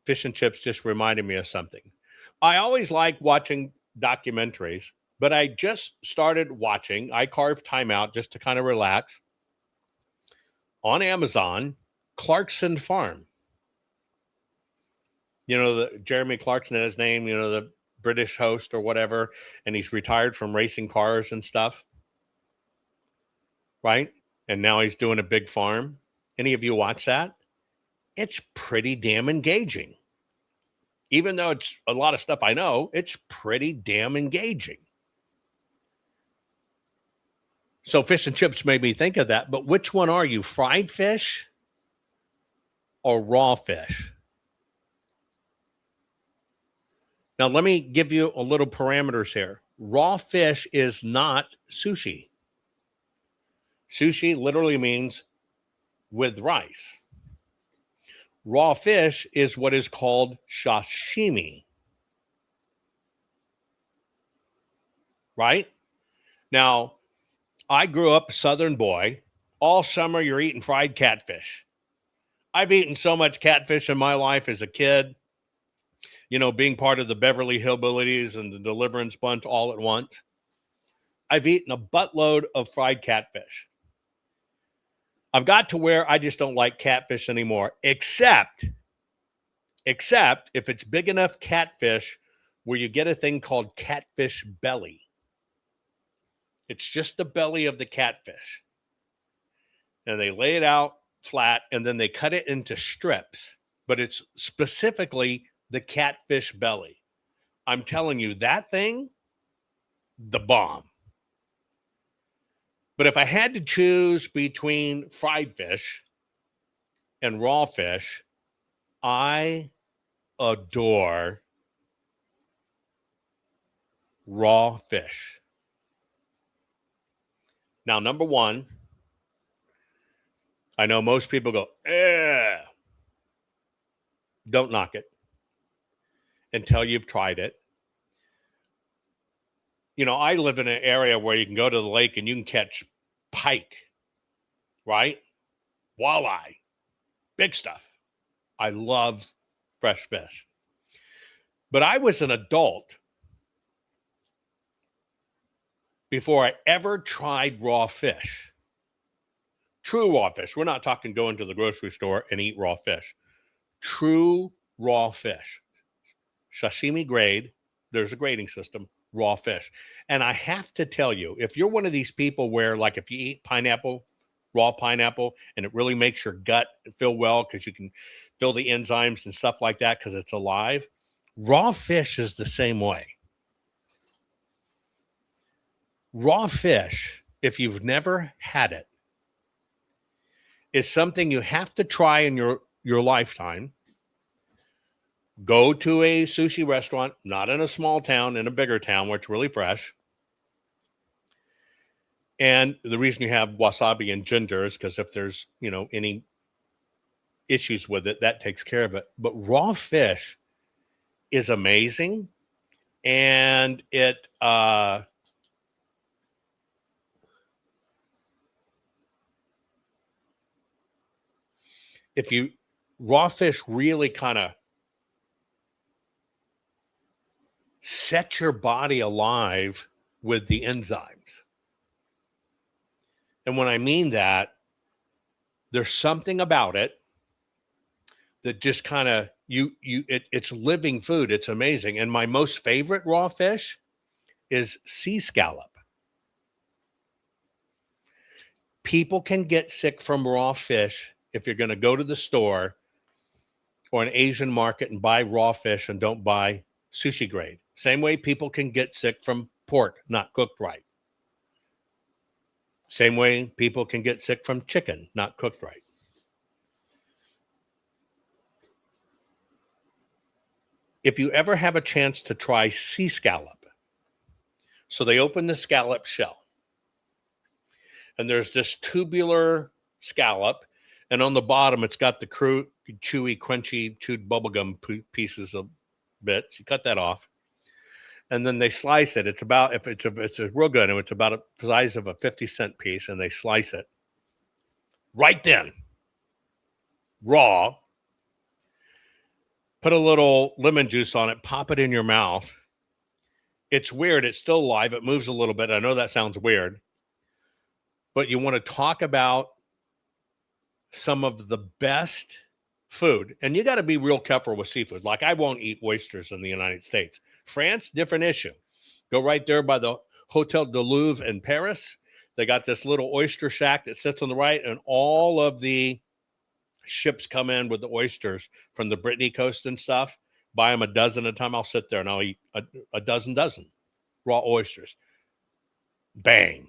fish and chips just reminded me of something. I always like watching documentaries, but I just started watching. I carved time out just to kind of relax. On Amazon, Clarkson Farm. You know, the Jeremy Clarkson, his name, you know, the British host or whatever, and he's retired from racing cars and stuff. Right? And now he's doing a big farm. Any of you watch that? It's pretty damn engaging. Even though it's a lot of stuff I know, it's pretty damn engaging. So fish and chips made me think of that. But which one are you, fried fish or raw fish? Now, let me give you a little parameters here. Raw fish is not sushi. Sushi literally means with rice. Raw fish is what is called sashimi. Right? Now, I grew up a Southern boy. All summer, you're eating fried catfish. I've eaten so much catfish in my life as a kid. You know, being part of the Beverly Hillbillies and the Deliverance Bunch all at once. I've eaten a buttload of fried catfish. I've got to where I just don't like catfish anymore, except if it's big enough catfish where you get a thing called catfish belly. It's just the belly of the catfish. And they lay it out flat and then they cut it into strips, but it's specifically the catfish belly. I'm telling you, that thing, the bomb. But if I had to choose between fried fish and raw fish, I adore raw fish. Now, number one, I know most people go, don't knock it until you've tried it. You know, I live in an area where you can go to the lake and you can catch pike, right? Walleye, big stuff. I love fresh fish. But I was an adult before I ever tried raw fish. True raw fish. We're not talking going to the grocery store and eat raw fish. True raw fish. Sashimi grade. There's a grading system. Raw fish. And I have to tell you, if you're one of these people where, like, if you eat pineapple, raw pineapple, and it really makes your gut feel well because you can feel the enzymes and stuff like that because it's alive, raw fish is the same way. Raw fish, if you've never had it, is something you have to try in your lifetime. Go to a sushi restaurant, not in a small town, in a bigger town where it's really fresh. And the reason you have wasabi and ginger is because if there's, you know, any issues with it, that takes care of it. But raw fish is amazing. And it, raw fish really kind of set your body alive with the enzymes. And when I mean that, there's something about it that just kind of it's living food. It's amazing. And my most favorite raw fish is sea scallop. People can get sick from raw fish if you're going to go to the store or an Asian market and buy raw fish and don't buy sushi grade. Same way people can get sick from pork not cooked right. Same way people can get sick from chicken not cooked right. If you ever have a chance to try sea scallop, so they open the scallop shell, and there's this tubular scallop, and on the bottom it's got the chewy, crunchy, chewed bubblegum pieces of bits. You cut that off, and then they slice it. It's about, if it's a real good, and it's about the size of a 50-cent piece, and they slice it right then, raw. Put a little lemon juice on it, pop it in your mouth. It's weird. It's still alive. It moves a little bit. I know that sounds weird, but you want to talk about some of the best food. And you got to be real careful with seafood. Like, I won't eat oysters in the United States. France, different issue. Go right there by the Hotel de Louvre in Paris. They got this little oyster shack that sits on the right, and all of the ships come in with the oysters from the Brittany coast and stuff. Buy them a dozen at a time. I'll sit there and I'll eat a dozen raw oysters. Bang.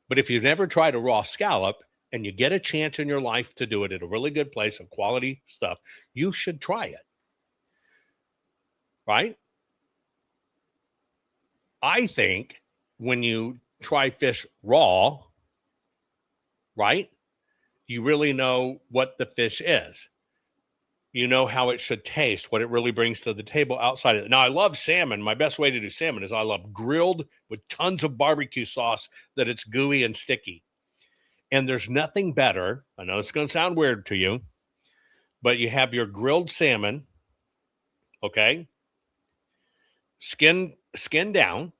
But if you've never tried a raw scallop and you get a chance in your life to do it at a really good place of quality stuff, you should try it. Right? I think when you try fish raw, right, you really know what the fish is. You know how it should taste, what it really brings to the table outside of it. Now, I love salmon. My best way to do salmon is I love grilled with tons of barbecue sauce that it's gooey and sticky. And there's nothing better. I know it's going to sound weird to you, but you have your grilled salmon, okay? Skin down.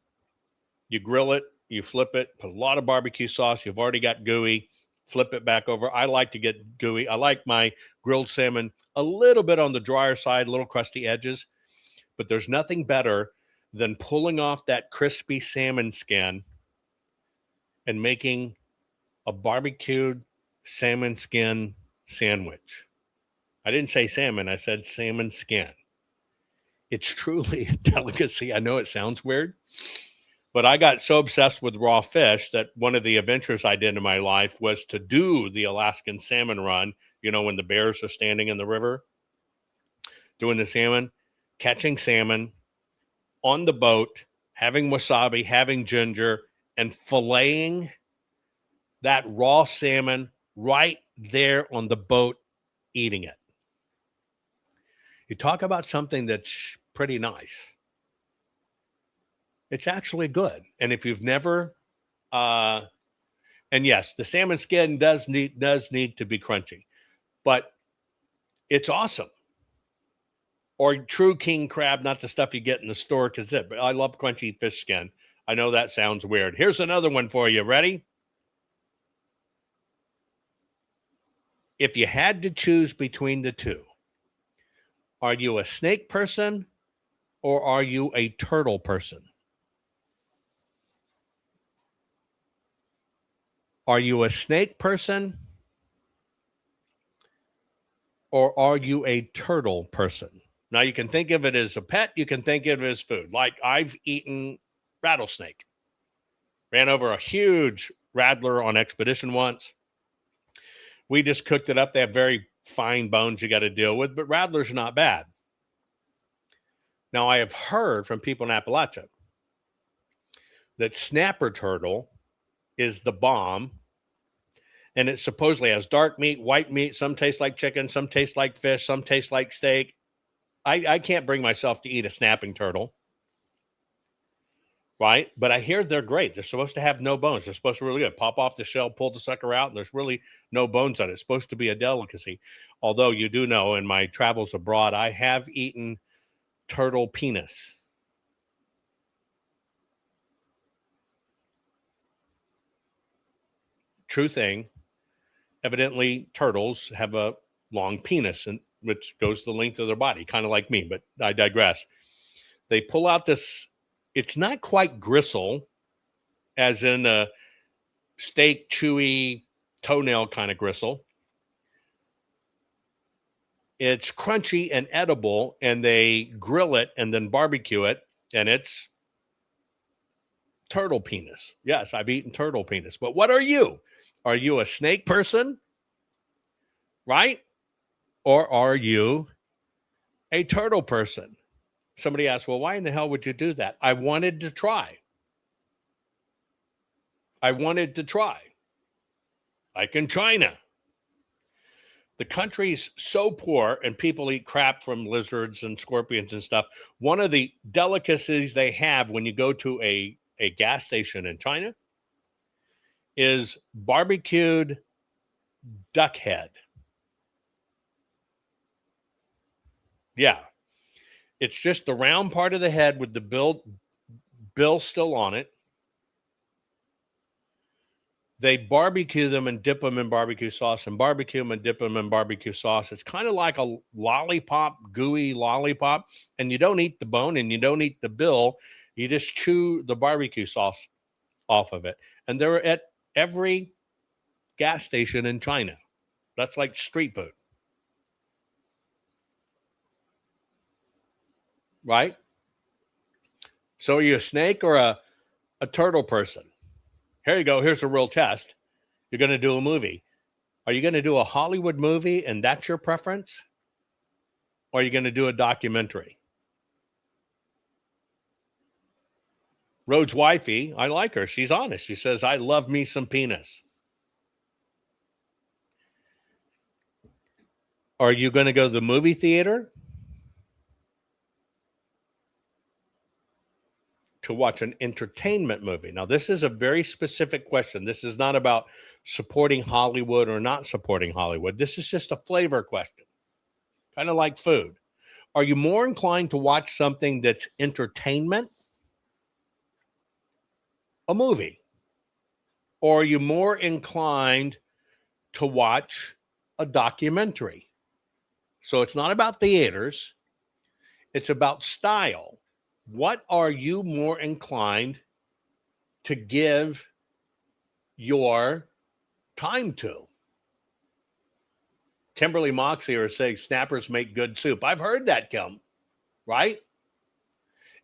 You grill it You flip it, put a lot of barbecue sauce. You've already got gooey. Flip it back over. I like to get gooey. I like my grilled salmon a little bit on the drier side, little crusty edges. But there's nothing better than pulling off that crispy salmon skin and making a barbecued salmon skin sandwich. I didn't say salmon, I said salmon skin. It's truly a delicacy. I know it sounds weird, but I got so obsessed with raw fish that one of the adventures I did in my life was to do the Alaskan salmon run, you know, when the bears are standing in the river, doing the salmon, catching salmon on the boat, having wasabi, having ginger, and filleting that raw salmon right there on the boat, eating it. You talk about something that's pretty nice. It's actually good. And if you've never, and yes, the salmon skin does need to be crunchy, but it's awesome. Or true king crab, not the stuff you get in the store, but I love crunchy fish skin. I know that sounds weird. Here's another one for you. Ready? If you had to choose between the two, are you a snake person or are you a turtle person? Are you a snake person or are you a turtle person? Now, you can think of it as a pet. You can think of it as food. Like I've eaten rattlesnake. Ran over a huge rattler on expedition once. We just cooked it up. They have very fine bones you got to deal with, but rattlers are not bad. Now, I have heard from people in Appalachia that snapper turtle is the bomb, and it supposedly has dark meat, white meat. Some taste like chicken, some taste like fish, some taste like steak. I can't bring myself to eat a snapping turtle, right? But I hear they're great. They're supposed to have no bones. They're supposed to be really good. Pop off the shell, pull the sucker out, and there's really no bones on it. It's supposed to be a delicacy. Although you do know in my travels abroad, I have eaten turtle penis. True thing. Evidently, turtles have a long penis, and which goes the length of their body, kind of like me, but I digress. They pull out this, it's not quite gristle, as in a steak, chewy, toenail kind of gristle. It's crunchy and edible, and they grill it and then barbecue it, and it's turtle penis. Yes, I've eaten turtle penis. But what are you? Are you a snake person? Right? Or are you a turtle person? Somebody asked, well, why in the hell would you do that? I wanted to try. Like in China. The country's so poor and people eat crap from lizards and scorpions and stuff. One of the delicacies they have when you go to a gas station in China is barbecued duck head. Yeah. It's just the round part of the head with the bill still on it. They barbecue them and dip them in barbecue sauce and barbecue them and dip them in barbecue sauce. It's kind of like a lollipop, gooey lollipop. And you don't eat the bone and you don't eat the bill. You just chew the barbecue sauce off of it. And they're at every gas station in China. That's like street food. Right? So are you a snake or a turtle person? Here you go. Here's a real test. You're going to do a movie. Are you going to do a Hollywood movie and that's your preference? Or are you going to do a documentary? Rhodes' wifey, I like her. She's honest. She says, I love me some penis. Are you going to go to the movie theater to watch an entertainment movie? Now, this is a very specific question. This is not about supporting Hollywood or not supporting Hollywood. This is just a flavor question, kind of like food. Are you more inclined to watch something that's entertainment a movie? Or are you more inclined to watch a documentary? So it's not about theaters, it's about style. What are you more inclined to give your time to? Kimberly Moxley are saying snappers make good soup. I've heard that, Kim, right?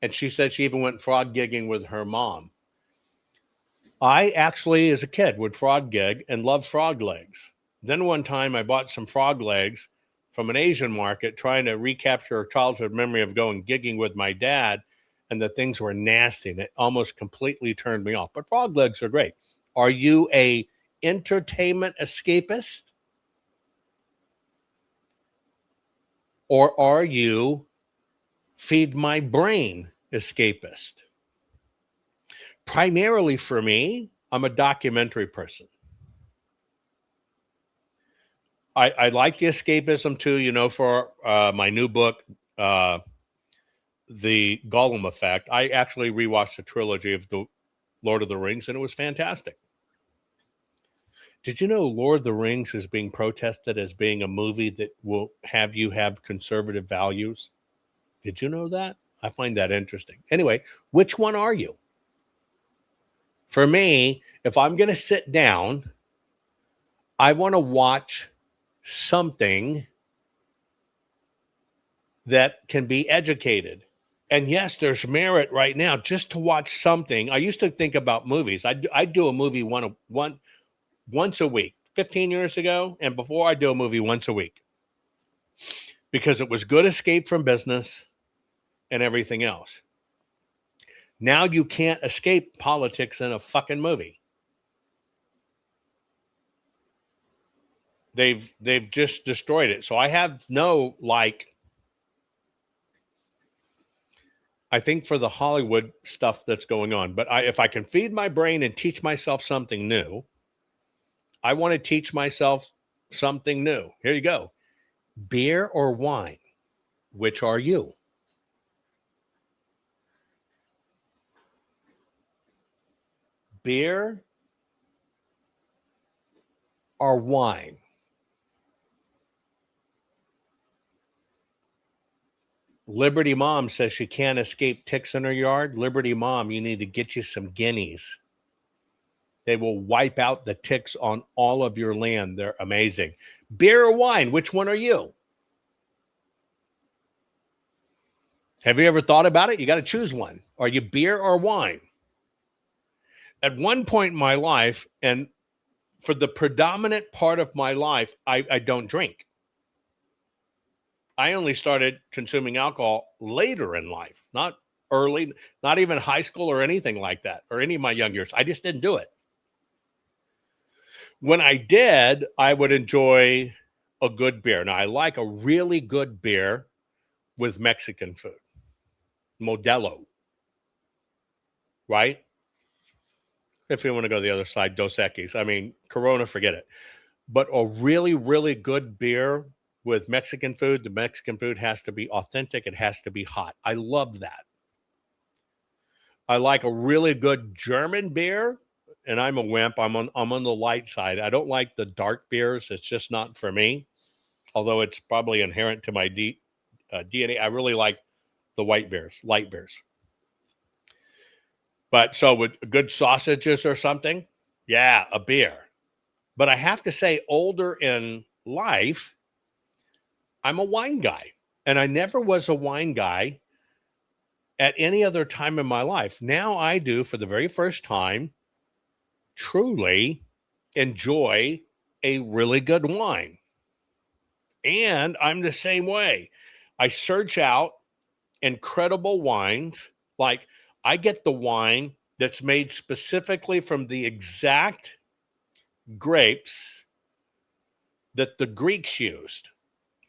And she said she even went frog gigging with her mom. I actually, as a kid, would frog gig and loved frog legs. Then one time I bought some frog legs from an Asian market trying to recapture a childhood memory of going gigging with my dad, and the things were nasty and it almost completely turned me off. But frog legs are great. Are you a entertainment escapist? Or are you feed my brain escapist? Primarily for me, I'm a documentary person. I like the escapism too, you know, for my new book, The Gollum Effect. I actually rewatched the trilogy of the Lord of the Rings, and it was fantastic. Did you know Lord of the Rings is being protested as being a movie that will have you have conservative values? Did you know that? I find that interesting. Anyway, which one are you? For me, if I'm going to sit down, I want to watch something that can be educated. And yes, there's merit right now just to watch something. I used to think about movies. I'd do a movie once a week, 15 years ago. And before, I'd do a movie once a week because it was good escape from business and everything else. Now you can't escape politics in a fucking movie. They've just destroyed it. So I have no, I think for the Hollywood stuff that's going on. But if I can feed my brain and teach myself something new, I want to teach myself something new. Here you go. Beer or wine? Which are you? Beer or wine? Liberty Mom says she can't escape ticks in her yard. Liberty Mom, you need to get you some guineas. They will wipe out the ticks on all of your land. They're amazing. Beer or wine? Which one are you? Have you ever thought about it? You got to choose one. Are you beer or wine? At one point in my life, and for the predominant part of my life, I don't drink. I only started consuming alcohol later in life, not early, not even high school or anything like that, or any of my young years. I just didn't do it. When I did, I would enjoy a good beer. Now, I like a really good beer with Mexican food. Modelo. Right? If you want to go to the other side, Dos Equis. I mean, Corona, forget it. But a really, really good beer with Mexican food, the Mexican food has to be authentic. It has to be hot. I love that. I like a really good German beer, and I'm a wimp. I'm on the light side. I don't like the dark beers. It's just not for me, although it's probably inherent to my DNA. I really like the white beers, light beers. But so with good sausages or something, yeah, a beer. But I have to say, older in life, I'm a wine guy. And I never was a wine guy at any other time in my life. Now I do, for the very first time, truly enjoy a really good wine. And I'm the same way. I search out incredible wines. Like, I get the wine that's made specifically from the exact grapes that the Greeks used.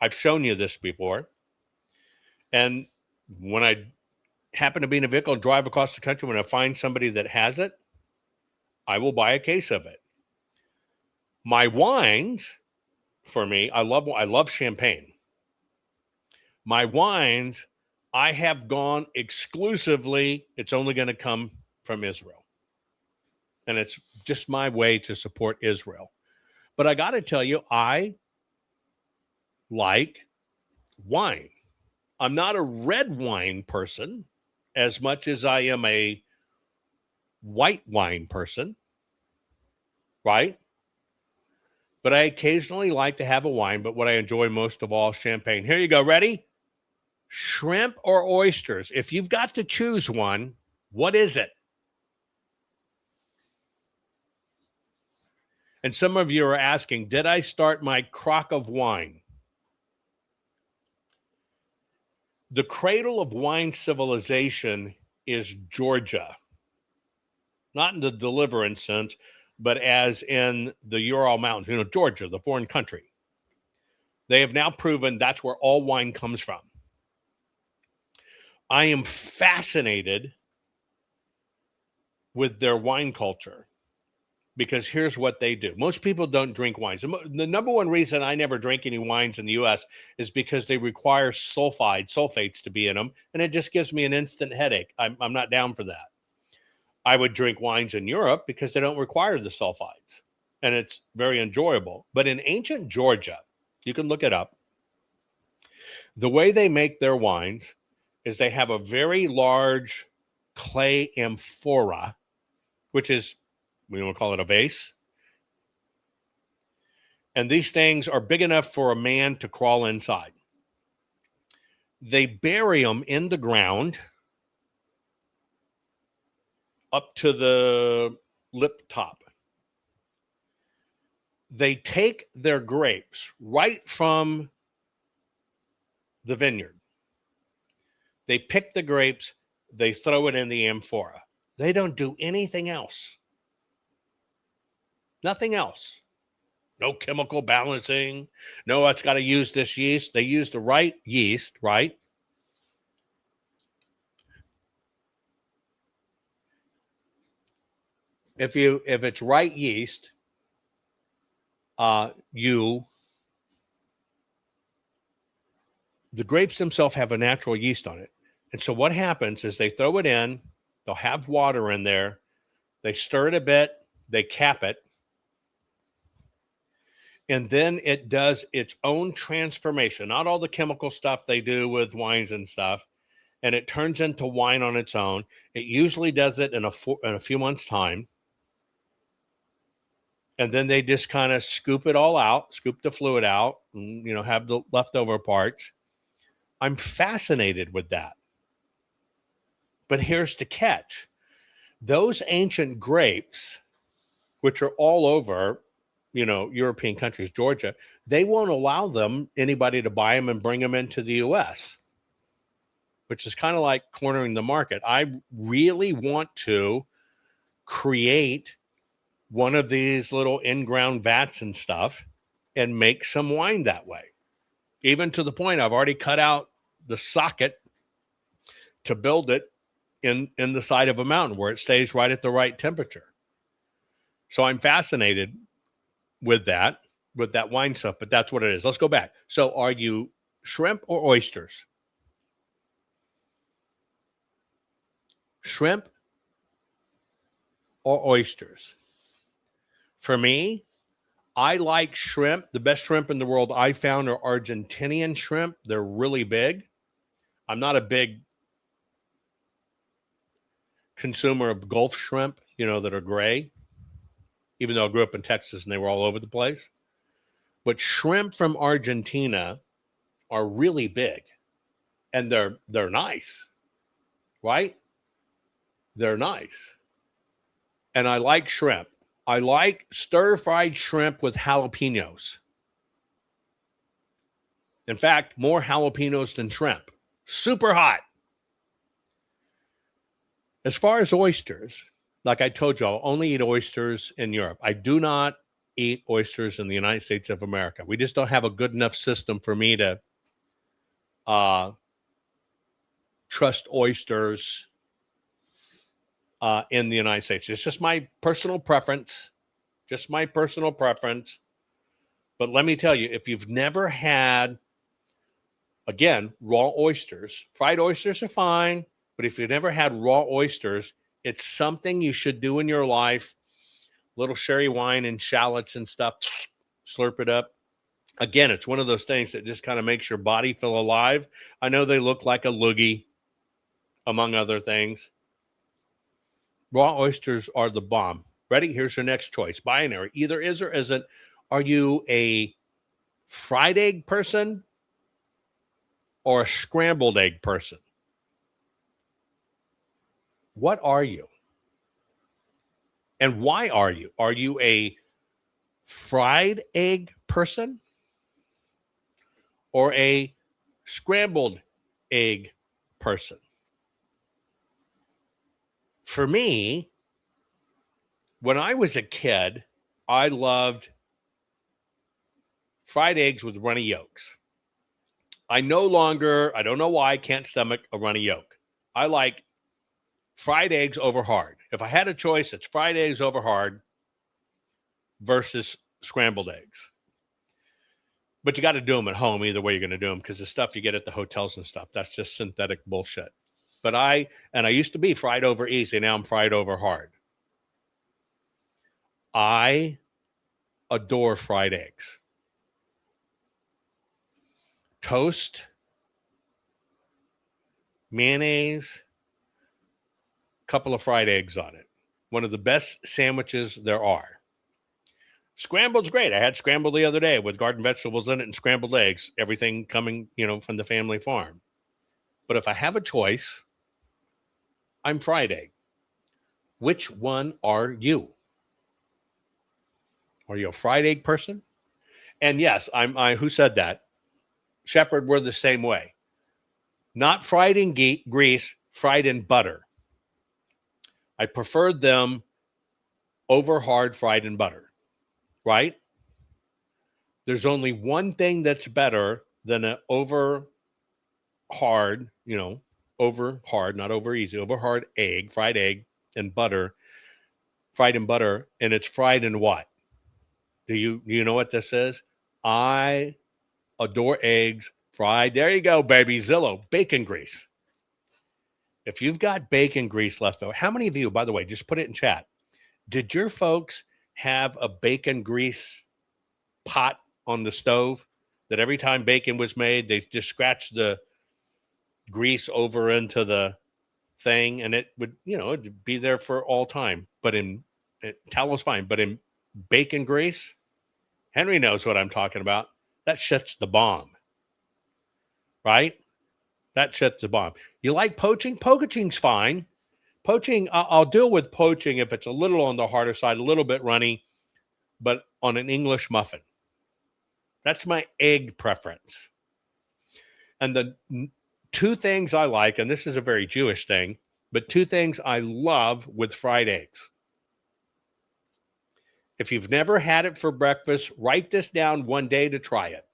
I've shown you this before. And when I happen to be in a vehicle and drive across the country, when I find somebody that has it, I will buy a case of it. My wines, for me, I love champagne. My wines, I have gone exclusively, it's only going to come from Israel. and it's just my way to support Israel. But I got to tell you, I like wine. I'm not a red wine person as much as I am a white wine person, right? But I occasionally like to have a wine, but what I enjoy most of all, champagne. Here you go. Ready? Shrimp or oysters? If you've got to choose one, what is it? And some of you are asking, did I start my crock of wine? The cradle of wine civilization is Georgia. Not in the deliverance sense, but as in the Ural Mountains, Georgia, the foreign country. They have now proven that's where all wine comes from. I am fascinated with their wine culture because here's what they do. Most people don't drink wines. The number one reason I never drink any wines in the U.S. is because they require sulfates to be in them, and it just gives me an instant headache. I'm not down for that. I would drink wines in Europe because they don't require the sulfides, and it's very enjoyable. But in ancient Georgia, you can look it up, the way they make their wines is they have a very large clay amphora, which is, we don't call it a vase. And these things are big enough for a man to crawl inside. They bury them in the ground up to the lip top. They take their grapes right from the vineyard. They pick the grapes, they throw it in the amphora. They don't do anything else. Nothing else. No chemical balancing. No, it's got to use this yeast. They use the right yeast, right? If it's right yeast, the grapes themselves have a natural yeast on it. And so what happens is they throw it in, they'll have water in there, they stir it a bit, they cap it, and then it does its own transformation, not all the chemical stuff they do with wines and stuff, and it turns into wine on its own. It usually does it in a few months' time. And then they just kind of scoop it all out, scoop the fluid out, and, have the leftover parts. I'm fascinated with that. But here's the catch. Those ancient grapes, which are all over, European countries, Georgia, they won't allow anybody to buy them and bring them into the U.S., which is kind of like cornering the market. I really want to create one of these little in-ground vats and stuff and make some wine that way. Even to the point I've already cut out the socket to build it in the side of a mountain where it stays right at the right temperature. So I'm fascinated with that wine stuff, but that's what it is. Let's go back. So are you shrimp or oysters? Shrimp or oysters? For me, I like shrimp. The best shrimp in the world I found are Argentinian shrimp. They're really big. I'm not a big consumer of Gulf shrimp, that are gray, even though I grew up in Texas and they were all over the place. But shrimp from Argentina are really big, and they're nice, right? They're nice. And I like shrimp. I like stir-fried shrimp with jalapenos. In fact, more jalapenos than shrimp. Super hot. As far as oysters, like I told you, I'll only eat oysters in Europe. I do not eat oysters in the United States of America. We just don't have a good enough system for me to trust oysters in the United States. It's just my personal preference. But let me tell you, if you've never had, again, raw oysters, fried oysters are fine, but if you've never had raw oysters, it's something you should do in your life little sherry wine and shallots and stuff. Slurp it up. Again, it's one of those things that just kind of makes your body feel alive. I know they look like a loogie, among other things. Raw oysters are the bomb. Ready? Here's your next choice. Binary. Either is or isn't. Are you a fried egg person or a scrambled egg person? What are you? And why are you? Are you a fried egg person or a scrambled egg person? For me, when I was a kid, I loved fried eggs with runny yolks. I don't know why I can't stomach a runny yolk. I like fried eggs over hard. If I had a choice, it's fried eggs over hard versus scrambled eggs. But you got to do them at home either way you're going to do them, because the stuff you get at the hotels and stuff, that's just synthetic bullshit. But I used to be fried over easy. Now I'm fried over hard. I adore fried eggs. Toast, mayonnaise, couple of fried eggs on it. One of the best sandwiches there are. Scrambled's great. I had scrambled the other day with garden vegetables in it and scrambled eggs. Everything coming, from the family farm. But if I have a choice, I'm fried egg. Which one are you? Are you a fried egg person? And yes, who said that? Shepherd, we're the same way. Not fried in grease, fried in butter. I preferred them over hard fried in butter, right? There's only one thing that's better than an over hard, over hard, not over easy, over hard egg, fried egg and butter, fried in butter, and it's fried in what? Do you know what this is? I adore eggs fried. There you go, baby. Zillow, bacon grease. If you've got bacon grease left over, how many of you, by the way, just put it in chat. Did your folks have a bacon grease pot on the stove that every time bacon was made, they just scratched the grease over into the thing and it would, it'd be there for all time. But tallow fine, but in bacon grease, Henry knows what I'm talking about. That shit's the bomb, right? That shit's the bomb. You like poaching? Poaching's fine. Poaching, I'll deal with poaching if it's a little on the harder side, a little bit runny, but on an English muffin. That's my egg preference. And the two things I like, and this is a very Jewish thing, but two things I love with fried eggs. If you've never had it for breakfast, write this down one day to try it.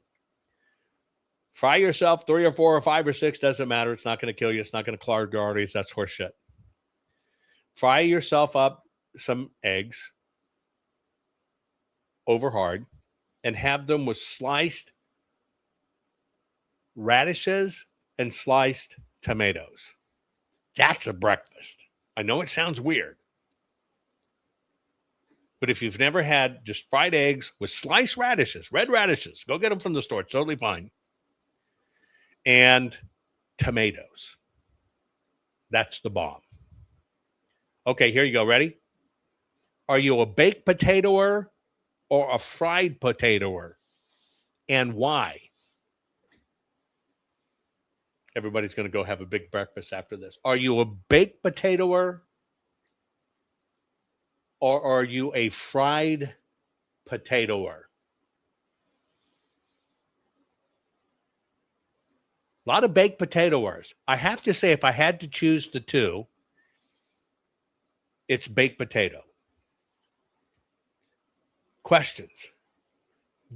Fry yourself 3 or 4 or 5 or 6, doesn't matter. It's not going to kill you. It's not going to clog your arteries. That's horse shit. Fry yourself up some eggs over hard and have them with sliced radishes and sliced tomatoes. That's a breakfast. I know it sounds weird. But if you've never had just fried eggs with sliced radishes, red radishes, go get them from the store. It's totally fine. And tomatoes. That's the bomb. Okay, here you go. Ready? Are you a baked potatoer or a fried potatoer? And why? Everybody's going to go have a big breakfast after this. Are you a baked potatoer or are you a fried potatoer? A lot of baked potatoers. I have to say, if I had to choose the two, it's baked potato. Questions.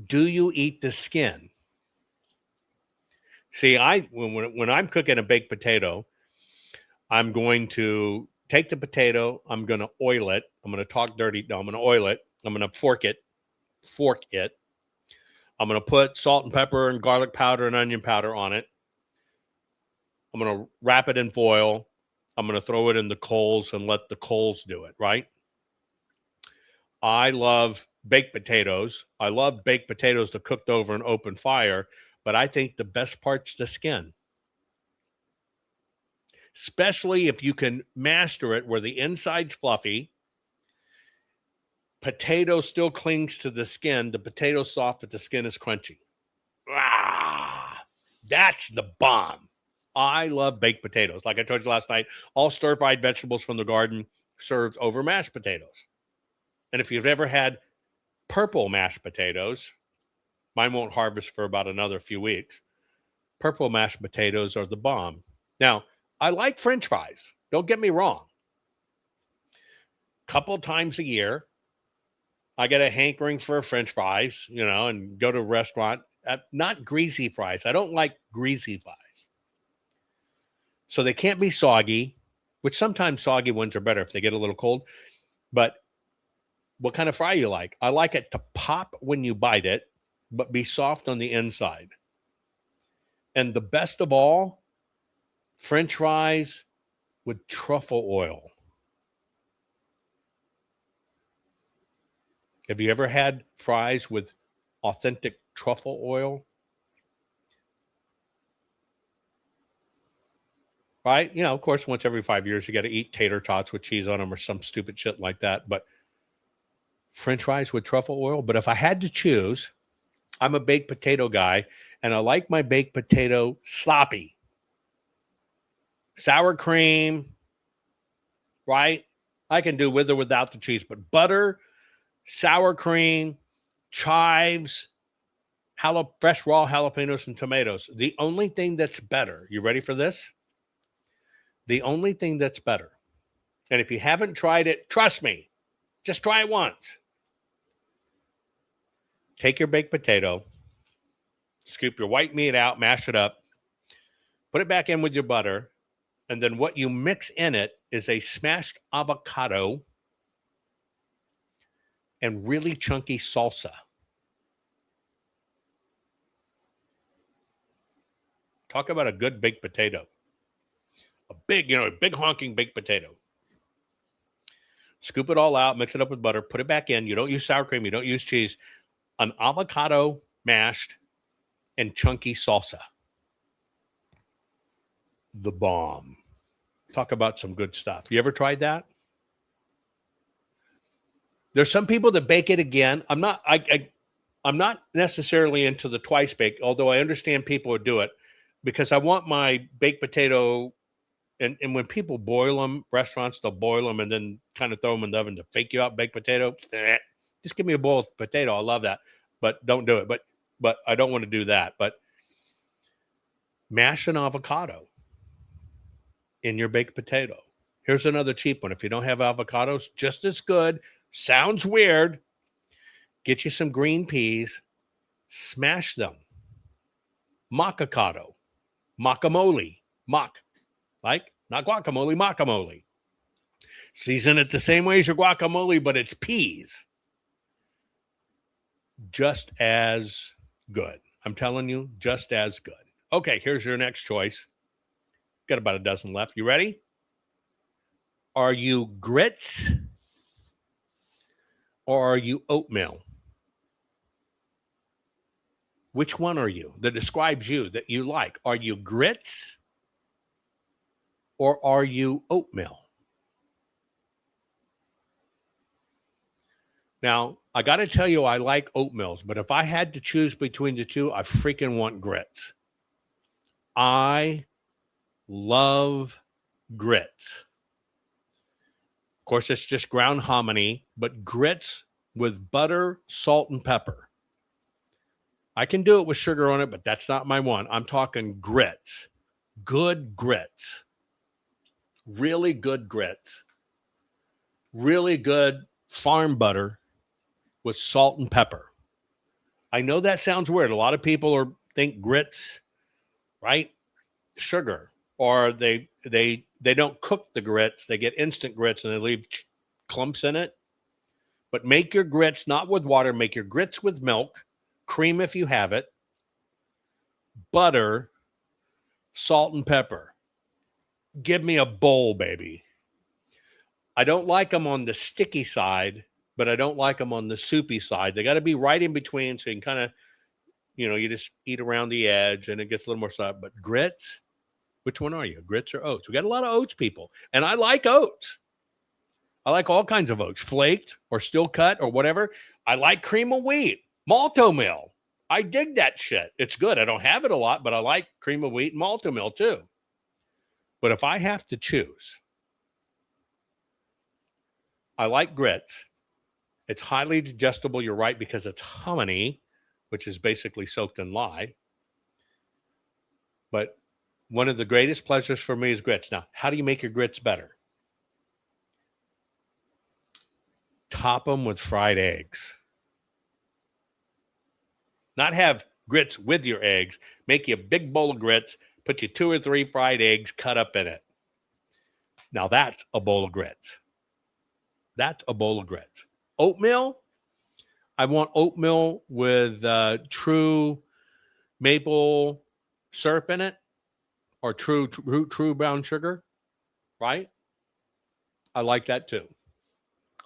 Do you eat the skin? See, when I'm cooking a baked potato, I'm going to take the potato, I'm going to oil it. I'm going to talk dirty. No, I'm going to oil it. I'm going to fork it. I'm going to put salt and pepper and garlic powder and onion powder on it. I'm going to wrap it in foil. I'm going to throw it in the coals and let the coals do it, right? I love baked potatoes. I love baked potatoes that cooked over an open fire, but I think the best part's the skin. Especially if you can master it where the inside's fluffy, potato still clings to the skin, the potato's soft, but the skin is crunchy. Ah, that's the bomb. I love baked potatoes. Like I told you last night, all stir-fried vegetables from the garden served over mashed potatoes. And if you've ever had purple mashed potatoes, mine won't harvest for about another few weeks. Purple mashed potatoes are the bomb. Now, I like French fries. Don't get me wrong. Couple times a year, I get a hankering for French fries, and go to a restaurant. Not greasy fries. I don't like greasy fries. So they can't be soggy, which sometimes soggy ones are better if they get a little cold. But what kind of fry you like? I like it to pop when you bite it, but be soft on the inside. And the best of all, French fries with truffle oil. Have you ever had fries with authentic truffle oil? Right? Of course, once every 5 years, you got to eat tater tots with cheese on them or some stupid shit like that. But French fries with truffle oil. But if I had to choose, I'm a baked potato guy, and I like my baked potato sloppy. Sour cream, right? I can do with or without the cheese, but butter, sour cream, chives, fresh raw jalapenos, and tomatoes. The only thing that's better, you ready for this? The only thing that's better, and if you haven't tried it, trust me, just try it once. Take your baked potato, scoop your white meat out, mash it up, put it back in with your butter, and then what you mix in it is a smashed avocado and really chunky salsa. Talk about a good baked potato. A big honking baked potato. Scoop it all out, mix it up with butter, put it back in. You don't use sour cream, you don't use cheese. An avocado mashed and chunky salsa. The bomb. Talk about some good stuff. You ever tried that? There's some people that bake it again. I'm not necessarily into the twice bake, although I understand people would do it because I want my baked potato. And when people boil them, restaurants, they'll boil them and then kind of throw them in the oven to fake you out baked potato. Just give me a bowl of potato. I love that. But don't do it. But I don't want to do that. But mash an avocado in your baked potato. Here's another cheap one. If you don't have avocados, just as good. Sounds weird. Get you some green peas. Smash them. Macacado. Guacamole. Like, not guacamole, macamole. Season it the same way as your guacamole, but it's peas. Just as good. I'm telling you, just as good. Okay, here's your next choice. Got about a dozen left. You ready? Are you grits or are you oatmeal? Which one are you that describes you that you like? Are you grits or are you oatmeal? Now, I got to tell you, I like oatmeals, but if I had to choose between the two, I freaking want grits. I love grits. Of course, it's just ground hominy, but grits with butter, salt, and pepper. I can do it with sugar on it, but that's not my one. I'm talking grits. Good grits. Really good grits. Really good farm butter with salt and pepper. I know that sounds weird. A lot of people think grits, right? Sugar. Or they don't cook the grits. They get instant grits and they leave clumps in it. But make your grits not with water. Make your grits with milk. Cream if you have it. Butter. Salt and pepper. Give me a bowl, baby. I don't like them on the sticky side. but I don't like them on the soupy side. They got to be right in between so you can kind of, you just eat around the edge and it gets a little more soft. But grits, which one are you? Grits or oats? We got a lot of oats people, and I like oats. I like all kinds of oats, flaked or still cut or whatever. I like cream of wheat, malto meal. I dig that shit. It's good. I don't have it a lot, but I like cream of wheat and malto meal too. But if I have to choose, I like grits. It's highly digestible, you're right, because it's hominy, which is basically soaked in lye. But one of the greatest pleasures for me is grits. Now, how do you make your grits better? Top them with fried eggs. Not have grits with your eggs. Make you a big bowl of grits, put you 2 or 3 fried eggs cut up in it. Now that's a bowl of grits. That's a bowl of grits. Oatmeal, I want oatmeal with true maple syrup in it, or true brown sugar, right? I like that too.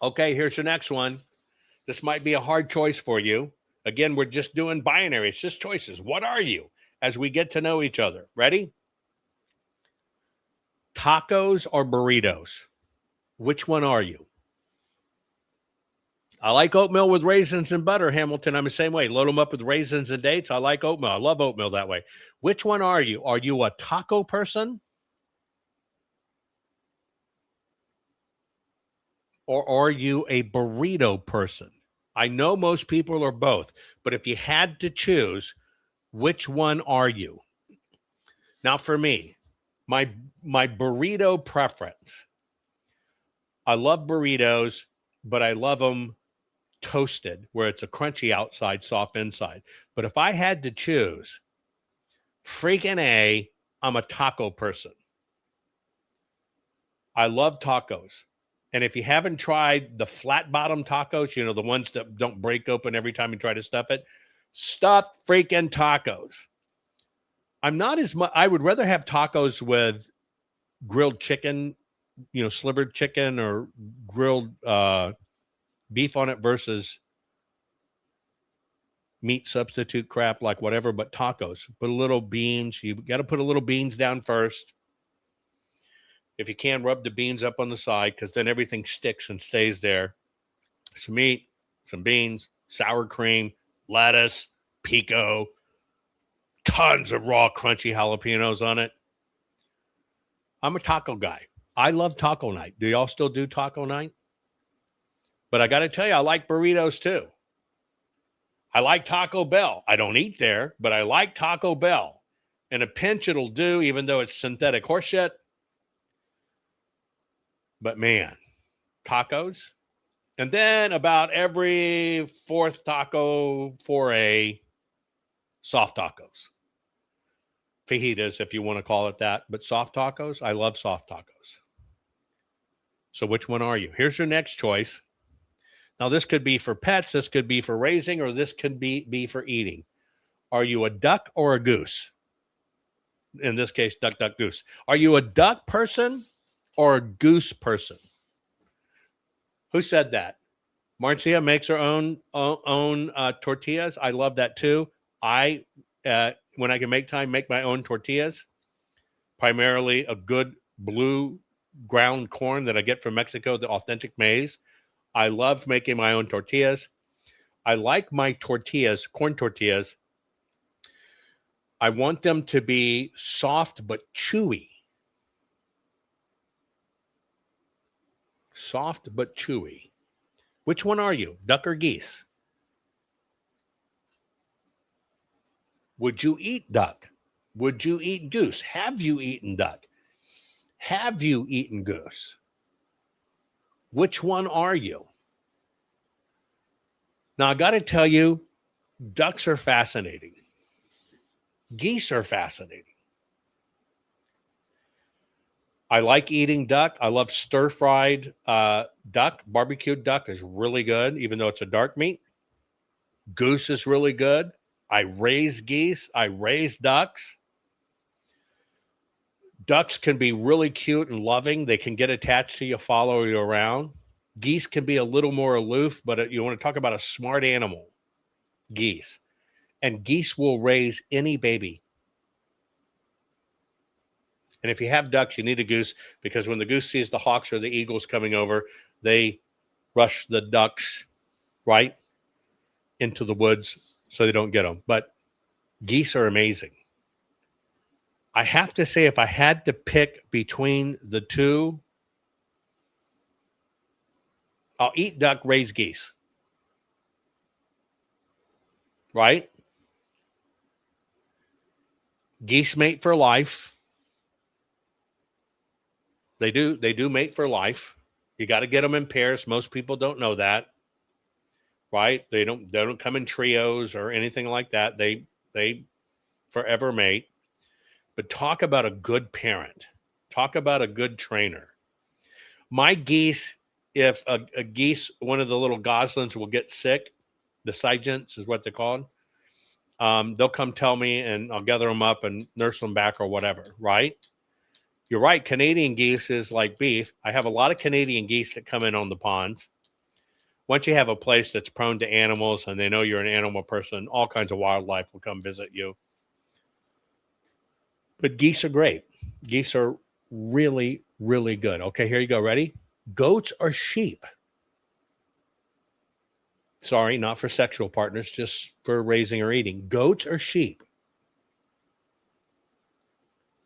Okay, here's your next one. This might be a hard choice for you. Again, we're just doing binary. It's just choices. What are you as we get to know each other? Ready? Tacos or burritos? Which one are you? I like oatmeal with raisins and butter, Hamilton. I'm the same way. Load them up with raisins and dates. I like oatmeal. I love oatmeal that way. Which one are you? Are you a taco person? Or are you a burrito person? I know most people are both, but if you had to choose, which one are you? Now, for me, my burrito preference, I love burritos, but I love them toasted, where it's a crunchy outside, soft inside. But if I had to choose, I'm a taco person. I love tacos. And if you haven't tried the flat bottom tacos, the ones that don't break open every time you try to stuff it, stuffed freaking tacos. I'm not as much, I would rather have tacos with grilled chicken, slivered chicken or grilled beef on it versus meat substitute crap, like whatever, but tacos. Put a little beans. You got to put a little beans down first. If you can, rub the beans up on the side, because then everything sticks and stays there. Some meat, some beans, sour cream, lettuce, pico, tons of raw, crunchy jalapenos on it. I'm a taco guy. I love taco night. Do y'all still do taco night? But I got to tell you, I like burritos too. I like Taco Bell. I don't eat there, but I like Taco Bell. In a pinch, it'll do, even though it's synthetic horseshit. But man, tacos. And then about every 4th taco foray, soft tacos. Fajitas, if you want to call it that. But soft tacos, I love soft tacos. So which one are you? Here's your next choice. Now, this could be for pets, this could be for raising, or this could be for eating. Are you a duck or a goose? In this case, duck, duck, goose. Are you a duck person or a goose person? Who said that? Marcia makes her own tortillas. I love that too. I, when I can make time, make my own tortillas. Primarily a good blue ground corn that I get from Mexico, the authentic maize. I love making my own tortillas. I like my tortillas, corn tortillas. I want them to be soft but chewy. Soft but chewy. Which one are you, duck or geese? Would you eat duck? Would you eat goose? Have you eaten duck? Have you eaten goose? Which one are you? Now, I got to tell you, ducks are fascinating. Geese are fascinating. I like eating duck. I love stir-fried duck. Barbecued duck is really good, even though it's a dark meat. Goose is really good. I raise geese. I raise ducks. Ducks can be really cute and loving. They can get attached to you, follow you around. Geese can be a little more aloof, but you want to talk about a smart animal, geese. And geese will raise any baby. And if you have ducks, you need a goose, because when the goose sees the hawks or the eagles coming over, they rush the ducks right into the woods so they don't get them. But geese are amazing. I have to say, if I had to pick between the two, I'll eat duck, raise geese. Right? Geese mate for life. They do mate for life. You got to get them in pairs. Most people don't know that. Right? They don't come in trios or anything like that. They forever mate. But talk about a good parent. Talk about a good trainer. My geese, if a geese, one of the little goslings will get sick, the sigents is what they're called, they'll come tell me, and I'll gather them up and nurse them back or whatever, right? You're right. Canadian geese is like beef. I have a lot of Canadian geese that come in on the ponds. Once you have a place that's prone to animals and they know you're an animal person, all kinds of wildlife will come visit you. But geese are great. Geese are really, really good. Okay, here you go. Ready? Goats or sheep? Sorry, not for sexual partners, just for raising or eating. Goats or sheep?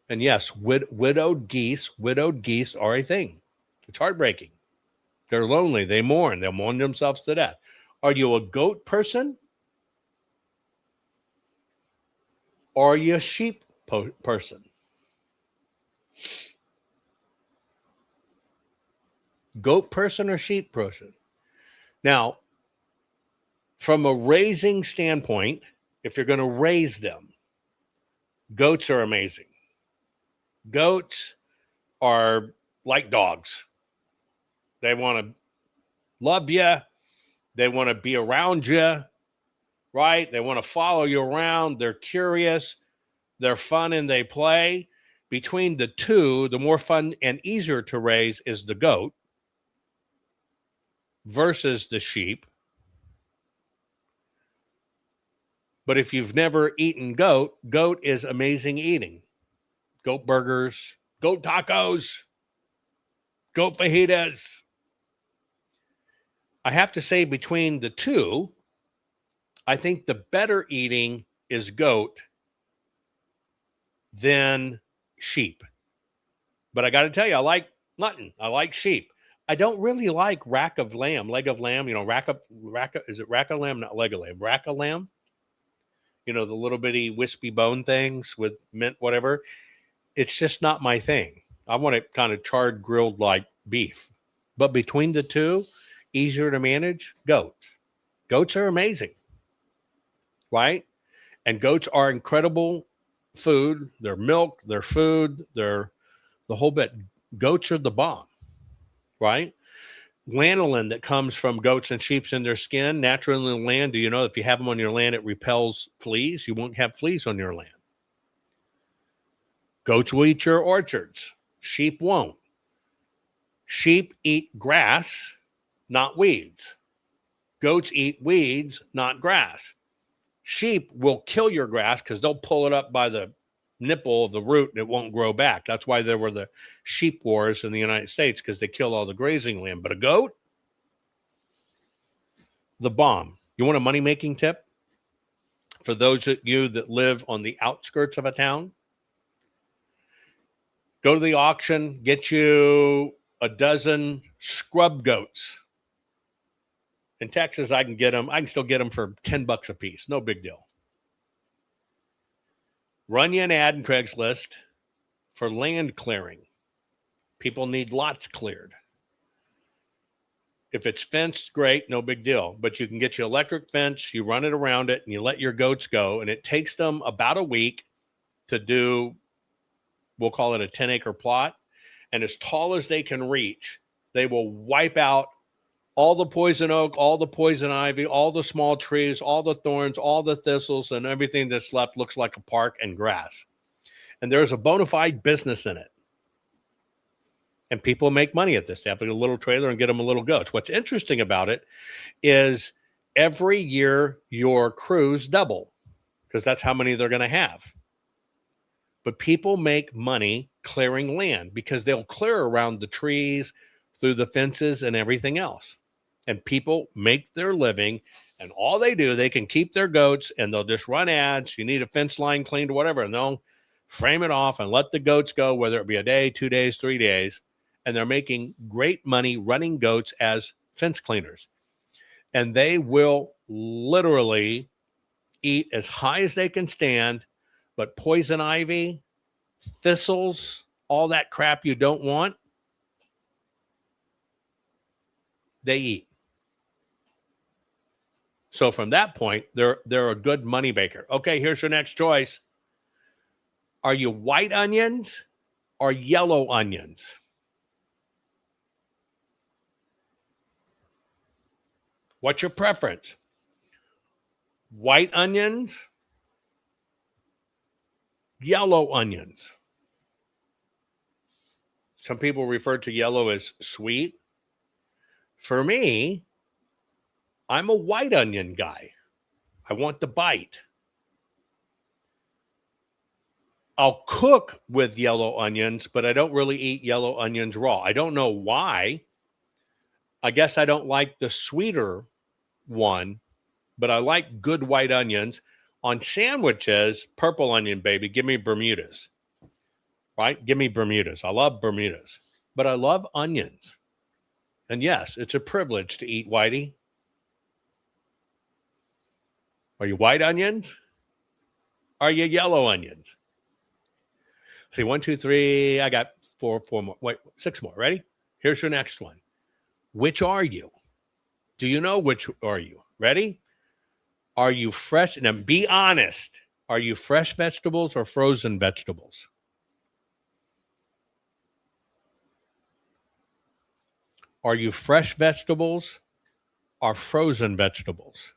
And yes, widowed geese are a thing. It's heartbreaking. They're lonely. They mourn. They'll mourn themselves to death. Are you a goat person? Or are you a sheep person? Goat person or sheep person? Now, from a raising standpoint, if you're going to raise them, goats are amazing. Goats are like dogs. They want to love you. They want to be around you, right? They want to follow you around. They're curious. They're fun and they play. Between the two, the more fun and easier to raise is the goat versus the sheep. But if you've never eaten goat is amazing eating. Goat burgers, goat tacos, goat fajitas. I have to say, between the two, I think the better eating is goat than sheep. But I got to tell you, I like mutton. I like sheep. I don't really like rack of lamb, leg of lamb. You know, is it rack of lamb? Not leg of lamb. Rack of lamb. You know, the little bitty wispy bone things with mint, whatever. It's just not my thing. I want it kind of charred, grilled like beef. But between the two, easier to manage, goats. Goats are amazing, right? And goats are incredible food. They're milk, they're food, they're the whole bit. Goats are the bomb, right? Lanolin that comes from goats and sheep in their skin, naturally in the land. Do you know if you have them on your land, it repels fleas? You won't have fleas on your land. Goats will eat your orchards. Sheep won't. Sheep eat grass, not weeds. Goats eat weeds, not grass. Sheep will kill your grass because they'll pull it up by the nipple of the root and it won't grow back. That's why there were the sheep wars in the United States, because they kill all the grazing land. But a goat, the bomb. You want a money-making tip? For those of you that live on the outskirts of a town, go to the auction, get you a dozen scrub goats. In Texas, I can still get them for $10 a piece. No big deal. Run you an ad in Craigslist for land clearing. People need lots cleared. If it's fenced, great, no big deal. But you can get your electric fence, you run it around it, and you let your goats go. And it takes them about a week to do, we'll call it a 10-acre plot. And as tall as they can reach, they will wipe out all the poison oak, all the poison ivy, all the small trees, all the thorns, all the thistles, and everything that's left looks like a park and grass. And there's a bona fide business in it. And people make money at this. They have a little trailer and get them a little goats. What's interesting about it is every year your crews double because that's how many they're going to have. But people make money clearing land because they'll clear around the trees, through the fences and everything else. And people make their living, and all they do, they can keep their goats and they'll just run ads. You need a fence line cleaned or whatever, and they'll frame it off and let the goats go, whether it be a day, 2 days, 3 days. And they're making great money running goats as fence cleaners. And they will literally eat as high as they can stand, but poison ivy, thistles, all that crap you don't want, they eat. So from that point, they're a good money maker. Okay, here's your next choice. Are you white onions or yellow onions? What's your preference? White onions, yellow onions. Some people refer to yellow as sweet. For me, I'm a white onion guy. I want the bite. I'll cook with yellow onions, but I don't really eat yellow onions raw. I don't know why. I guess I don't like the sweeter one, but I like good white onions. On sandwiches, purple onion, baby. Give me Bermudas. Right? Give me Bermudas. I love Bermudas, but I love onions. And yes, it's a privilege to eat whitey. Are you white onions? Are you yellow onions? See, 1, 2, 3. I got four more. Wait, 6 more. Ready? Here's your next one. Which are you? Do you know which are you? Ready? Are you fresh? Now, be honest. Are you fresh vegetables or frozen vegetables? Are you fresh vegetables or frozen vegetables?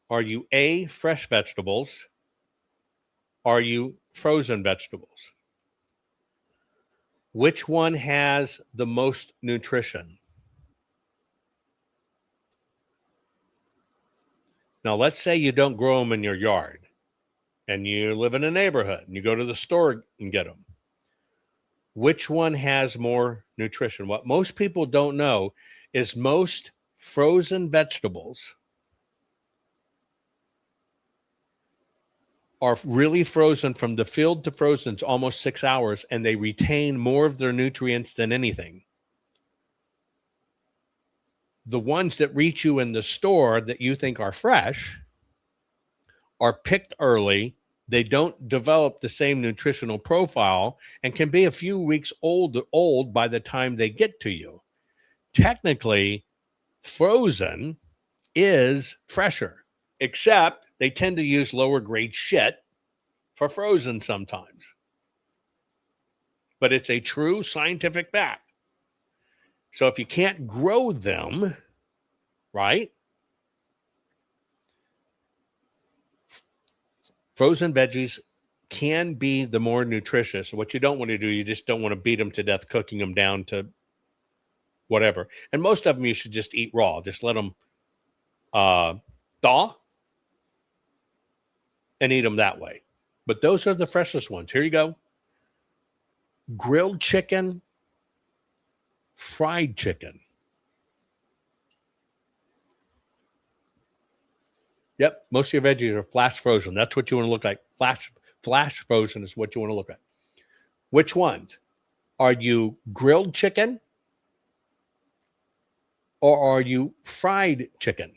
Are you A, fresh vegetables? Are you frozen vegetables? Which one has the most nutrition? Now, let's say you don't grow them in your yard and you live in a neighborhood and you go to the store and get them. Which one has more nutrition? What most people don't know is most frozen vegetables are really frozen from the field to frozen. It's almost 6 hours, and they retain more of their nutrients than anything. The ones that reach you in the store that you think are fresh are picked early. They don't develop the same nutritional profile and can be a few weeks old by the time they get to you. Technically, frozen is fresher, except they tend to use lower grade shit for frozen sometimes. But it's a true scientific fact. So if you can't grow them, right? Frozen veggies can be the more nutritious. What you don't want to do, you just don't want to beat them to death, cooking them down to whatever. And most of them you should just eat raw. Just let them thaw and eat them that way. But those are the freshest ones. Here you go. Grilled chicken, fried chicken. Yep, most of your veggies are flash frozen. That's what you want to look like. Flash frozen is what you want to look like. Which ones? Are you grilled chicken or are you fried chicken?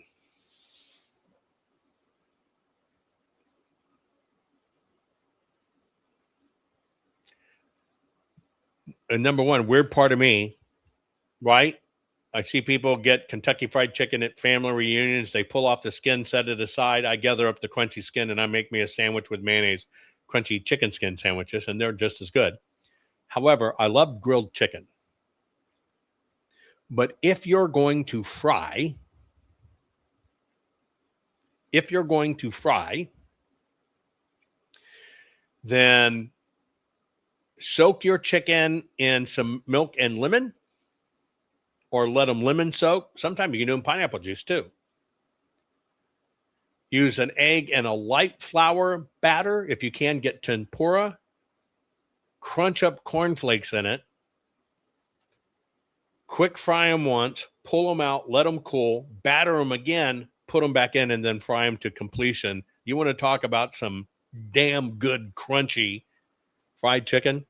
And number one, weird part of me, right? I see people get Kentucky Fried Chicken at family reunions. They pull off the skin, set it aside. I gather up the crunchy skin and I make me a sandwich with mayonnaise, crunchy chicken skin sandwiches, and they're just as good. However, I love grilled chicken. But if you're going to fry, then soak your chicken in some milk and lemon, or let them lemon soak. Sometimes you can do them pineapple juice too. Use an egg and a light flour batter. If you can, get tempura. Crunch up cornflakes in it. Quick fry them once, pull them out, let them cool, batter them again, put them back in, and then fry them to completion. You want to talk about some damn good crunchy fried chicken?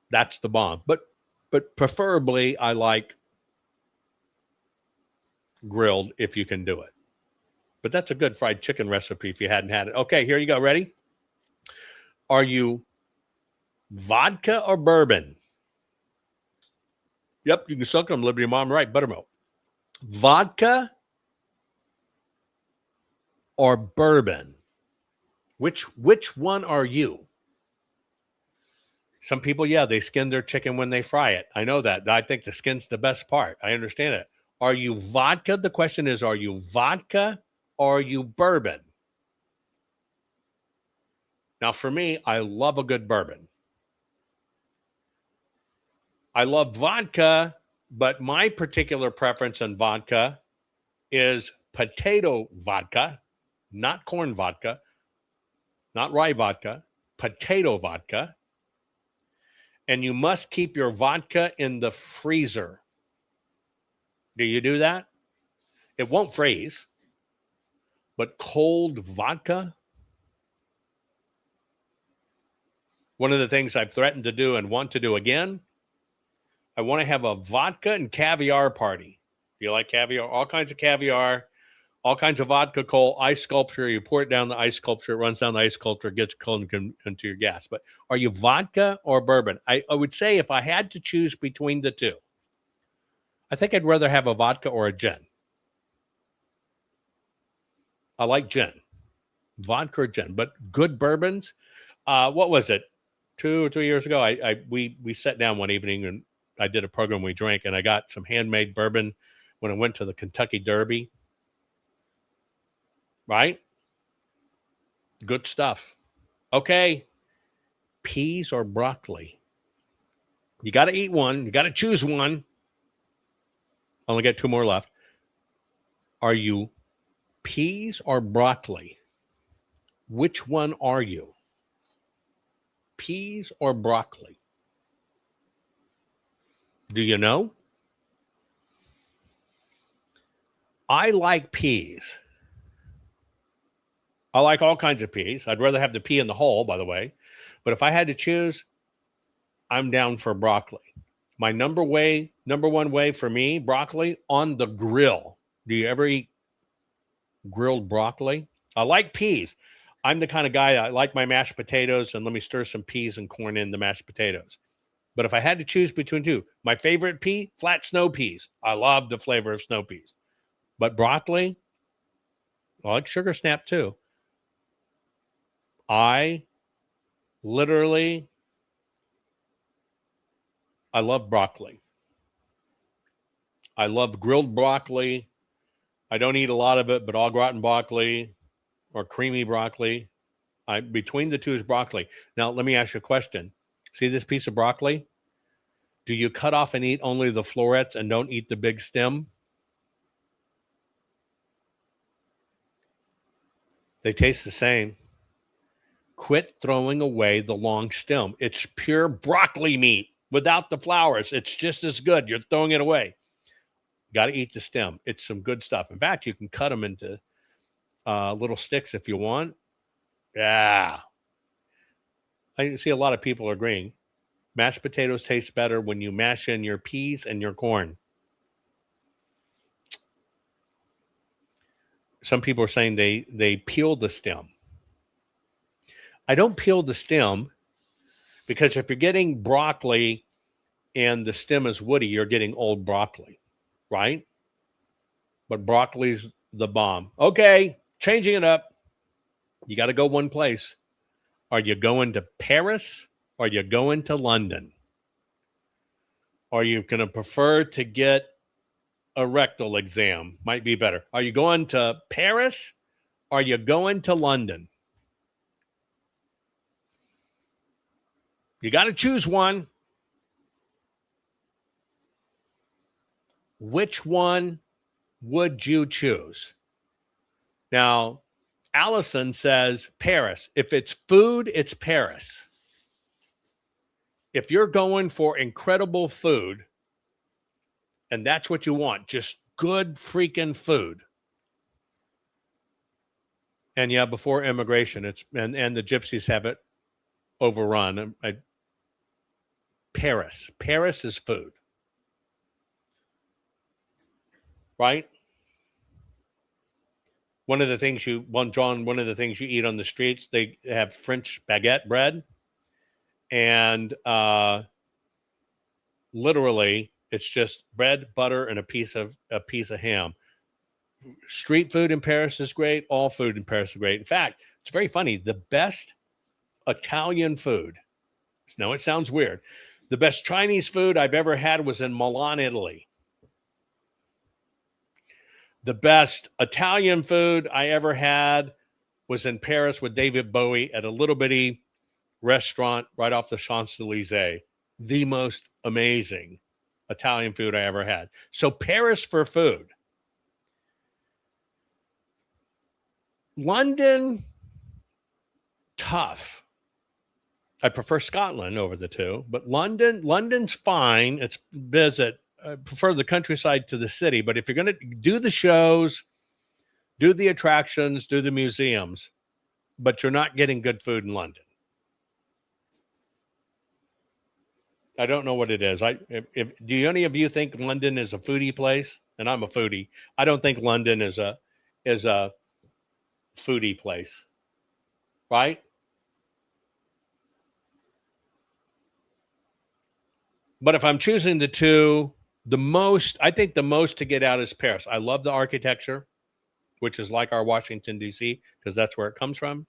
That's the bomb. But preferably I like grilled if you can do it. But that's a good fried chicken recipe if you hadn't had it. Okay, here you go. Ready? Are you vodka or bourbon? Yep, you can suck them, Liberty Mom, right? Buttermilk. Vodka or bourbon? Which one are you? Some people, yeah, they skin their chicken when they fry it. I know that. I think the skin's the best part. I understand it. Are you vodka? The question is, are you vodka or are you bourbon? Now, for me, I love a good bourbon. I love vodka, but my particular preference in vodka is potato vodka, not corn vodka, not rye vodka, potato vodka. And you must keep your vodka in the freezer. Do you do that? It won't freeze. But cold vodka? One of the things I've threatened to do and want to do again, I want to have a vodka and caviar party. Do you like caviar? All kinds of caviar, all kinds of vodka, coal, ice sculpture. You pour it down the ice sculpture, it runs down the ice sculpture, gets cold into your gas. But are you vodka or bourbon? I would say if I had to choose between the two, I think I'd rather have a vodka or a gin. I like gin, vodka or gin, but good bourbons. What was it? 2 or 3 years ago, we sat down one evening and I did a program we drank, and I got some handmade bourbon when I went to the Kentucky Derby. Right? Good stuff. Okay. Peas or broccoli? You got to eat one. You got to choose one. Only got 2 more left. Are you peas or broccoli? Which one are you? Peas or broccoli? Do you know? I like peas. I like all kinds of peas. I'd rather have the pea in the hole, by the way. But if I had to choose, I'm down for broccoli. My number one way for me, broccoli on the grill. Do you ever eat grilled broccoli? I like peas. I'm the kind of guy, I like my mashed potatoes, and let me stir some peas and corn in the mashed potatoes. But if I had to choose between two, my favorite pea, flat snow peas. I love the flavor of snow peas. But broccoli, I like sugar snap too. I love broccoli. I love grilled broccoli. I don't eat a lot of it, but au gratin broccoli or creamy broccoli. Between the two is broccoli. Now, let me ask you a question. See this piece of broccoli? Do you cut off and eat only the florets and don't eat the big stem? They taste the same. Quit throwing away the long stem. It's pure broccoli meat without the flowers. It's just as good. You're throwing it away. Got to eat the stem. It's some good stuff. In fact, you can cut them into little sticks if you want. Yeah. I see a lot of people agreeing. Mashed potatoes taste better when you mash in your peas and your corn. Some people are saying they peel the stem. I don't peel the stem because if you're getting broccoli and the stem is woody, you're getting old broccoli, right? But broccoli's the bomb. Okay, changing it up. You got to go one place. Are you going to Paris or are you going to London? Are you going to prefer to get a rectal exam? Might be better. Are you going to Paris or are you going to London? You got to choose one. Which one would you choose? Now, Allison says Paris. If it's food, it's Paris. If you're going for incredible food, and that's what you want, just good freaking food. And yeah, before immigration, it's and the gypsies have it overrun. Paris. Paris is food. Right? One of the things you eat on the streets, they have French baguette bread. And literally, it's just bread, butter, and a piece of ham. Street food in Paris is great. All food in Paris is great. In fact, it's very funny. The best Italian food, no, it sounds weird. The best Chinese food I've ever had was in Milan, Italy. The best Italian food I ever had was in Paris with David Bowie at a little bitty restaurant right off the Champs-Elysees. The most amazing Italian food I ever had. So Paris for food. London, tough. I prefer Scotland over the two, but London's fine. It's visit. I prefer the countryside to the city, but if you're going to do the shows, do the attractions, do the museums, but you're not getting good food in London. I don't know what it is. Do any of you think London is a foodie place? And I'm a foodie. I don't think London is a foodie place, right? But if I'm choosing the two, I think the most to get out is Paris. I love the architecture, which is like our Washington, D.C., because that's where it comes from.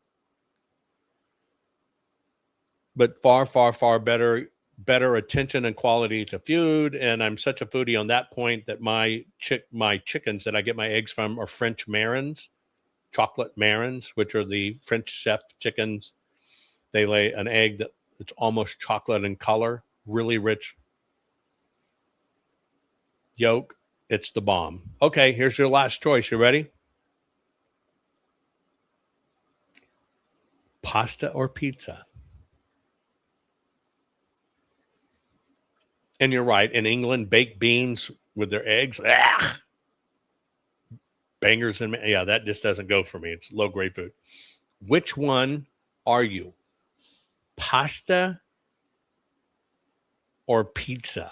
But far, far, far better attention and quality to food. And I'm such a foodie on that point that my chickens that I get my eggs from are French Marins, chocolate Marins, which are the French chef chickens. They lay an egg that's almost chocolate in color, really rich yolk. It's the bomb. Okay, here's your last choice. You ready? Pasta or pizza? And you're right. In England, baked beans with their eggs. Bangers that just doesn't go for me. It's low-grade food. Which one are you? Pasta or pizza?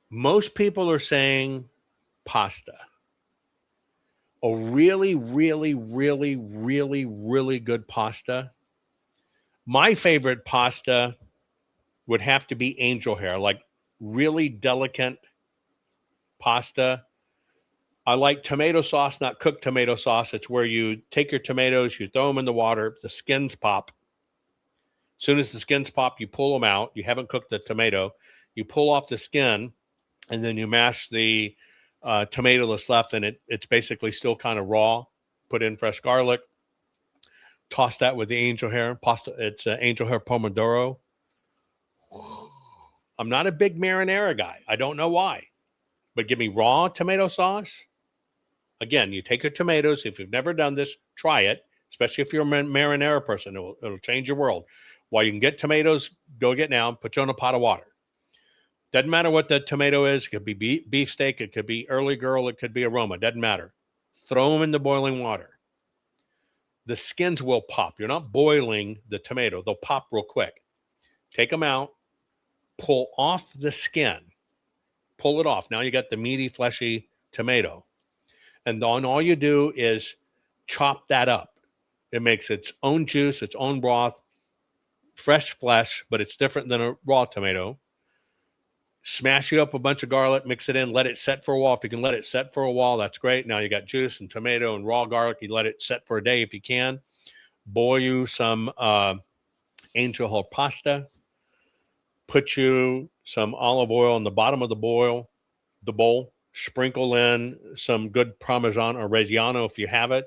Most people are saying pasta. A really, really, really, really, really good pasta. My favorite pasta would have to be angel hair, like really delicate pasta. I like tomato sauce, not cooked tomato sauce. It's where you take your tomatoes, you throw them in the water, the skins pop. As soon as the skins pop, you pull them out. You haven't cooked the tomato. You pull off the skin, and then you mash the tomato that's left, and it's basically still kind of raw. Put in fresh garlic. Toss that with the angel hair pasta. It's angel hair pomodoro. I'm not a big marinara guy. I don't know why. But give me raw tomato sauce. Again, you take your tomatoes. If you've never done this, try it. Especially if you're a marinara person. It'll change your world. While you can get tomatoes, go get now. Put you on a pot of water. Doesn't matter what the tomato is. It could be beefsteak. It could be early girl. It could be aroma. Doesn't matter. Throw them in the boiling water. The skins will pop. You're not boiling the tomato. They'll pop real quick. Take them out. Pull off the skin. Pull it off. Now you got the meaty, fleshy tomato. And then all you do is chop that up. It makes its own juice, its own broth, fresh flesh, but it's different than a raw tomato. Smash you up a bunch of garlic, mix it in, let it set for a while. If you can let it set for a while, that's great. Now you got juice and tomato and raw garlic. You let it set for a day if you can. Boil you some angel hair pasta. Put you some olive oil in the bottom of the bowl. Sprinkle in some good Parmesan or Reggiano if you have it.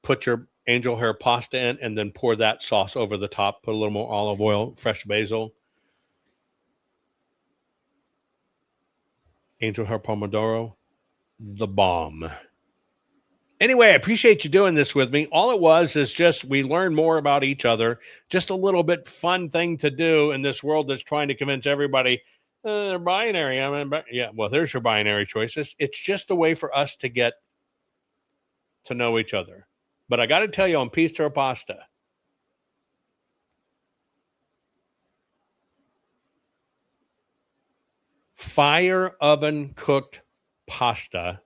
Put your angel hair pasta in, and then pour that sauce over the top. Put a little more olive oil, fresh basil, angel hair pomodoro, the bomb. Anyway, I appreciate you doing this with me. All it was is just we learned more about each other. Just a little bit fun thing to do in this world that's trying to convince everybody they're binary. I mean, yeah, well, there's your binary choices. It's just a way for us to get to know each other. But I got to tell you, on pizza or pasta, fire oven cooked pasta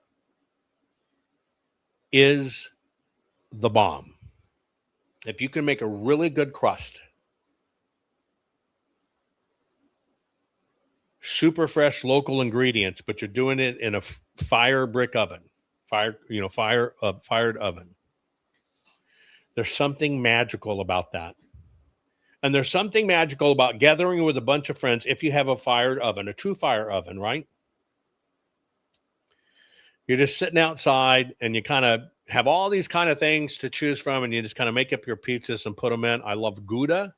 is the bomb. If you can make a really good crust, super fresh local ingredients, but you're doing it in a fire brick oven, fired oven. There's something magical about that. And there's something magical about gathering with a bunch of friends if you have a fired oven, a true fire oven, right? You're just sitting outside and you kind of have all these kind of things to choose from, and you just kind of make up your pizzas and put them in. I love Gouda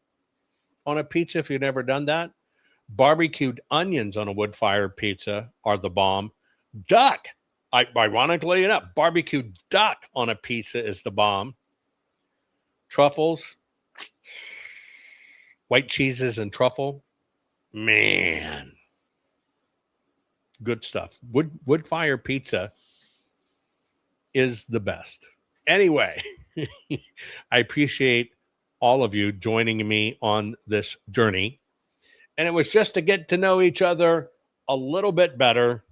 on a pizza if you've never done that. Barbecued onions on a wood-fired pizza are the bomb. Duck, ironically enough, barbecued duck on a pizza is the bomb. Truffles, white cheeses and truffle, man, good stuff. Wood-fired pizza is the best. Anyway, I appreciate all of you joining me on this journey. And it was just to get to know each other a little bit better.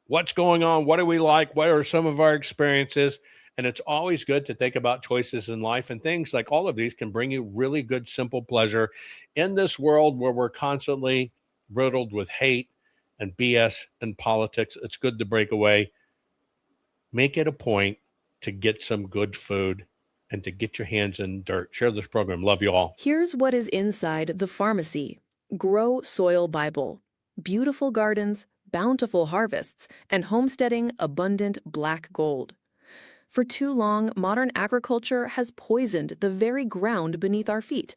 What's going on? What do we like? What are some of our experiences? And it's always good to think about choices in life, and things like all of these can bring you really good, simple pleasure in this world where we're constantly riddled with hate and BS and politics. It's good to break away. Make it a point to get some good food and to get your hands in dirt. Share this program. Love you all. Here's what is inside the pharmacy. Grow Soil Bible. Beautiful gardens, bountiful harvests, and homesteading abundant black gold. For too long, modern agriculture has poisoned the very ground beneath our feet.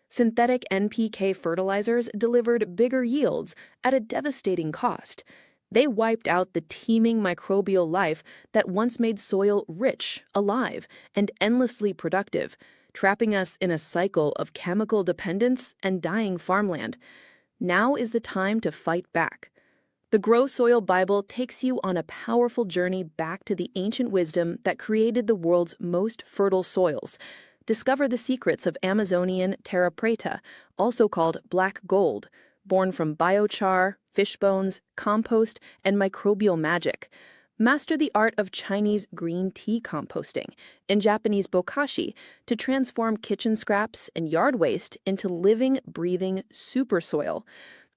Synthetic NPK fertilizers delivered bigger yields at a devastating cost. They wiped out the teeming microbial life that once made soil rich, alive, and endlessly productive, trapping us in a cycle of chemical dependence and dying farmland. Now is the time to fight back. The Grow Soil Bible takes you on a powerful journey back to the ancient wisdom that created the world's most fertile soils. Discover the secrets of Amazonian terra preta, also called black gold, born from biochar, fish bones, compost, and microbial magic. Master the art of Chinese green tea composting and Japanese bokashi to transform kitchen scraps and yard waste into living, breathing super soil.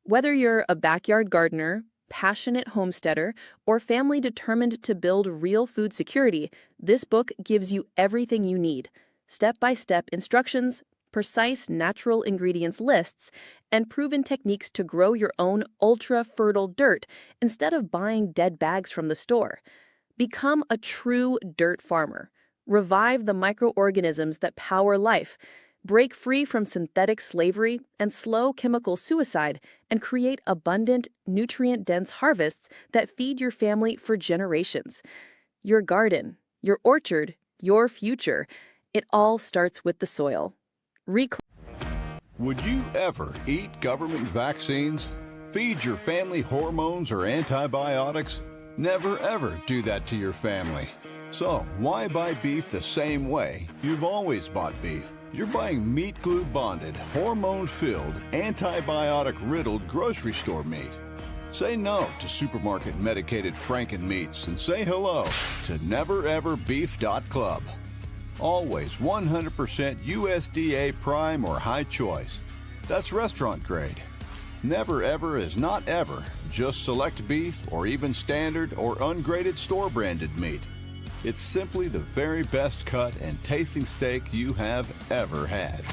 Whether you're a backyard gardener, passionate homesteader, or family determined to build real food security, this book gives you everything you need. Step-by-step instructions, precise natural ingredients lists, and proven techniques to grow your own ultra-fertile dirt instead of buying dead bags from the store. Become a true dirt farmer. Revive the microorganisms that power life. Break free from synthetic slavery and slow chemical suicide, and create abundant, nutrient-dense harvests that feed your family for generations. Your garden, your orchard, your future. It all starts with the soil. Would you ever eat government vaccines? Feed your family hormones or antibiotics? Never ever do that to your family. So why buy beef the same way you've always bought beef? You're buying meat glue bonded, hormone-filled, antibiotic-riddled grocery store meat. Say no to supermarket medicated Franken meats and say hello to NeverEverBeef.club. Always 100% USDA prime or high choice. That's restaurant grade. Never Ever is not ever just select beef or even standard or ungraded store branded meat. It's simply the very best cut and tasting steak you have ever had.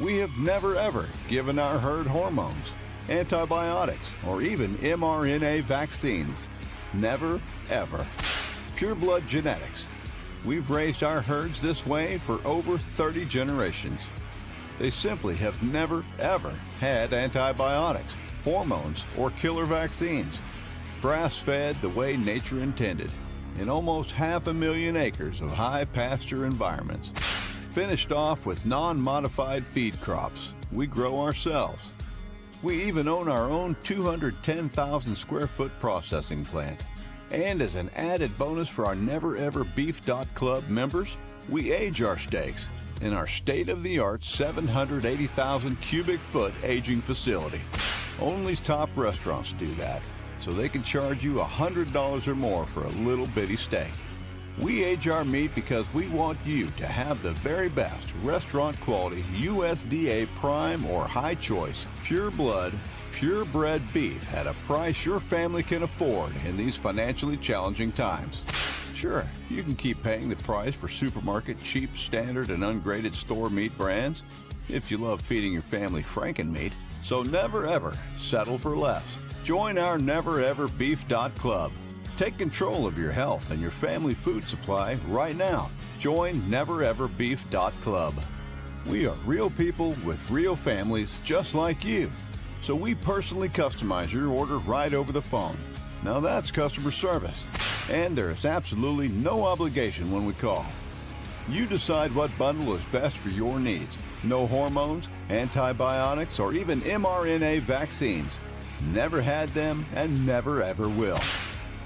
We have never ever given our herd hormones, antibiotics, or even mRNA vaccines. Never ever. Pure blood genetics. We've raised our herds this way for over 30 generations. They simply have never, ever had antibiotics, hormones, or killer vaccines. Grass-fed the way nature intended, in almost 500,000 acres of high pasture environments. Finished off with non-modified feed crops we grow ourselves. We even own our own 210,000 square foot processing plant. And as an added bonus for our Never Ever Beef.Club members, we age our steaks in our state-of-the-art 780,000 cubic foot aging facility. Only top restaurants do that, so they can charge you $100 or more for a little bitty steak. We age our meat because we want you to have the very best restaurant quality USDA prime or high choice, pure blood, purebred beef at a price your family can afford in these financially challenging times. Sure, you can keep paying the price for supermarket cheap, standard, and ungraded store meat brands if you love feeding your family Frankenmeat. So never ever settle for less. Join our Never Ever Beef.Club. Take control of your health and your family food supply right now. Join Never Ever Beef.Club. We are real people with real families just like you. So we personally customize your order right over the phone. Now that's customer service. And there is absolutely no obligation when we call. You decide what bundle is best for your needs. No hormones, antibiotics, or even mRNA vaccines. Never had them and never ever will.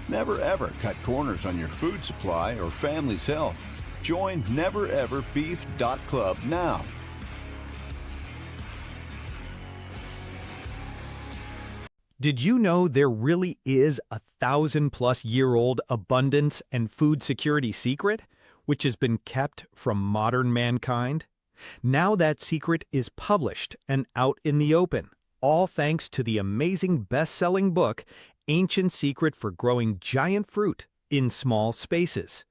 Never ever cut corners on your food supply or family's health. Join Never Ever Beef.Club now. Did you know there really is a 1,000-plus-year-old abundance and food security secret, which has been kept from modern mankind? Now that secret is published and out in the open, all thanks to the amazing best-selling book, Ancient Secret for Growing Giant Fruit in Small Spaces.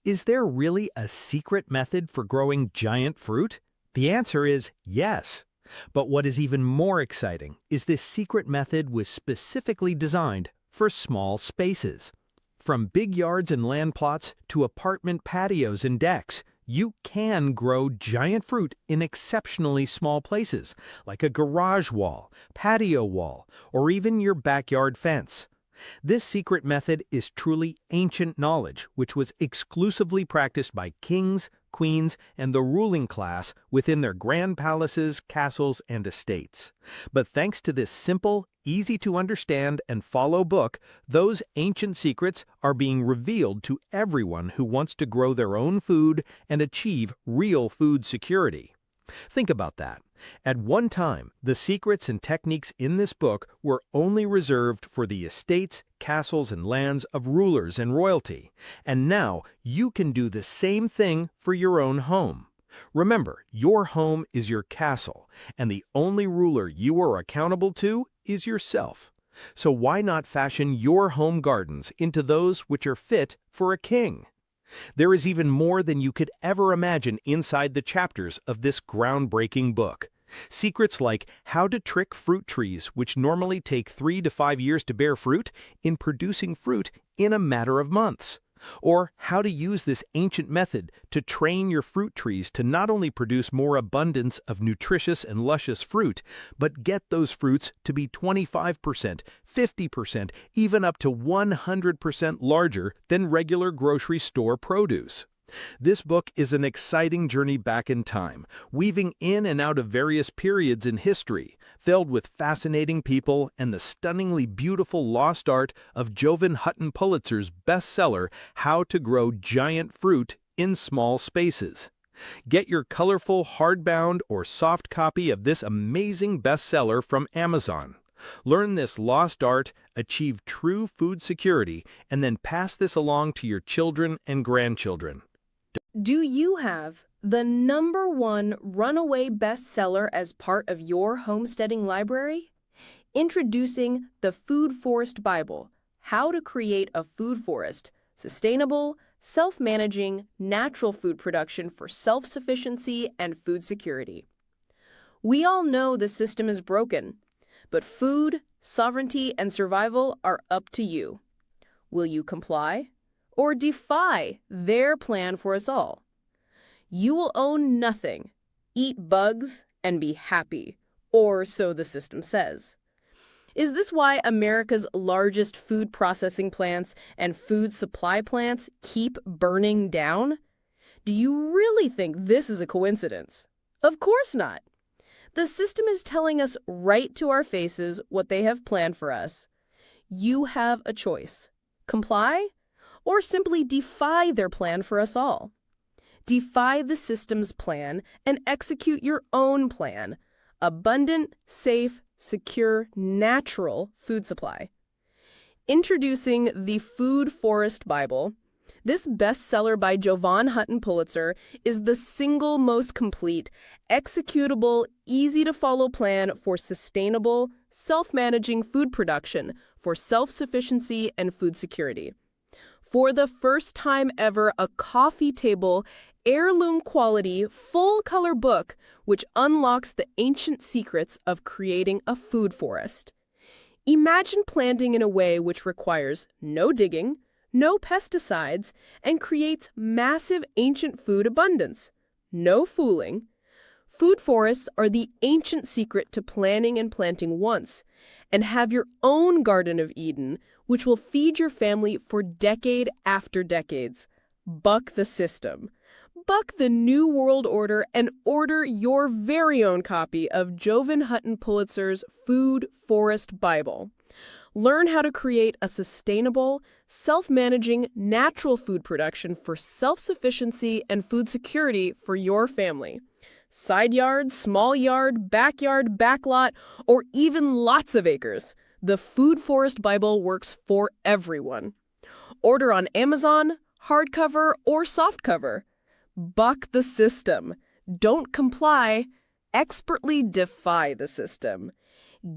Is there really a secret method for growing giant fruit? The answer is yes. But what is even more exciting is this secret method was specifically designed for small spaces. From big yards and land plots to apartment patios and decks, you can grow giant fruit in exceptionally small places, like a garage wall, patio wall, or even your backyard fence. This secret method is truly ancient knowledge, which was exclusively practiced by kings, queens, and the ruling class within their grand palaces, castles, and estates. But thanks to this simple, easy-to-understand and follow book, those ancient secrets are being revealed to everyone who wants to grow their own food and achieve real food security. Think about that. At one time, the secrets and techniques in this book were only reserved for the estates, castles, and lands of rulers and royalty. And now you can do the same thing for your own home. Remember, your home is your castle, and the only ruler you are accountable to is yourself. So why not fashion your home gardens into those which are fit for a king? There is even more than you could ever imagine inside the chapters of this groundbreaking book. Secrets like how to trick fruit trees, which normally take 3 to 5 years to bear fruit, in producing fruit in a matter of months. Or how to use this ancient method to train your fruit trees to not only produce more abundance of nutritious and luscious fruit, but get those fruits to be 25%, 50%, even up to 100% larger than regular grocery store produce. This book is an exciting journey back in time, weaving in and out of various periods in history, filled with fascinating people and the stunningly beautiful lost art of Jovan Hutton Pulitzer's bestseller, How to Grow Giant Fruit in Small Spaces. Get your colorful hardbound or soft copy of this amazing bestseller from Amazon. Learn this lost art, achieve true food security, and then pass this along to your children and grandchildren. Do you have the #1 runaway bestseller as part of your homesteading library? Introducing the Food Forest Bible, How to Create a Food Forest, Sustainable, Self-Managing, Natural Food Production for Self-Sufficiency and Food Security. We all know the system is broken, but food, sovereignty, and survival are up to you. Will you comply? or defy their plan for us all. You will own nothing, eat bugs, and be happy, or so the system says. Is this why America's largest food processing plants and food supply plants keep burning down? Do you really think this is a coincidence? Of course not. The system is telling us right to our faces what they have planned for us. You have a choice. Comply or simply defy their plan for us all. Defy the system's plan and execute your own plan. Abundant, safe, secure, natural food supply. Introducing the Food Forest Bible, this bestseller by Jovan Hutton Pulitzer is the single most complete, executable, easy-to-follow plan for sustainable, self-managing food production for self-sufficiency and food security. For the first time ever, a coffee table, heirloom quality, full-color book which unlocks the ancient secrets of creating a food forest. Imagine planting in a way which requires no digging, no pesticides, and creates massive ancient food abundance. No fooling. Food forests are the ancient secret to planning and planting once, and have your own Garden of Eden, which will feed your family for decade after decades. Buck the system. Buck the New World Order and order your very own copy of Jovan Hutton Pulitzer's Food Forest Bible. Learn how to create a sustainable, self-managing, natural food production for self-sufficiency and food security for your family. Side yard, small yard, backyard, backlot, or even lots of acres. The Food Forest Bible works for everyone. Order on Amazon, hardcover, or softcover. Buck the system. Don't comply. Expertly defy the system.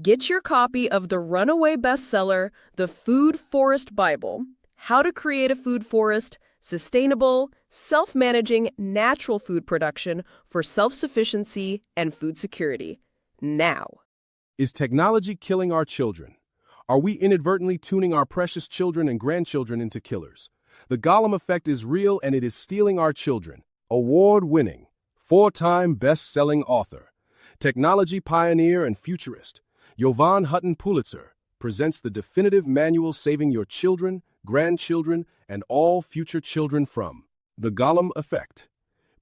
Get your copy of the runaway bestseller, The Food Forest Bible, How to Create a Food Forest, Sustainable, Self-Managing Natural Food Production for Self-Sufficiency and Food Security. Now. Is technology killing our children? Are we inadvertently tuning our precious children and grandchildren into killers? The Gollum effect is real and it is stealing our children. Award-winning, 4-time best-selling author, technology pioneer and futurist, Jovan Hutton Pulitzer presents the definitive manual saving your children, grandchildren, and all future children from the Gollum effect.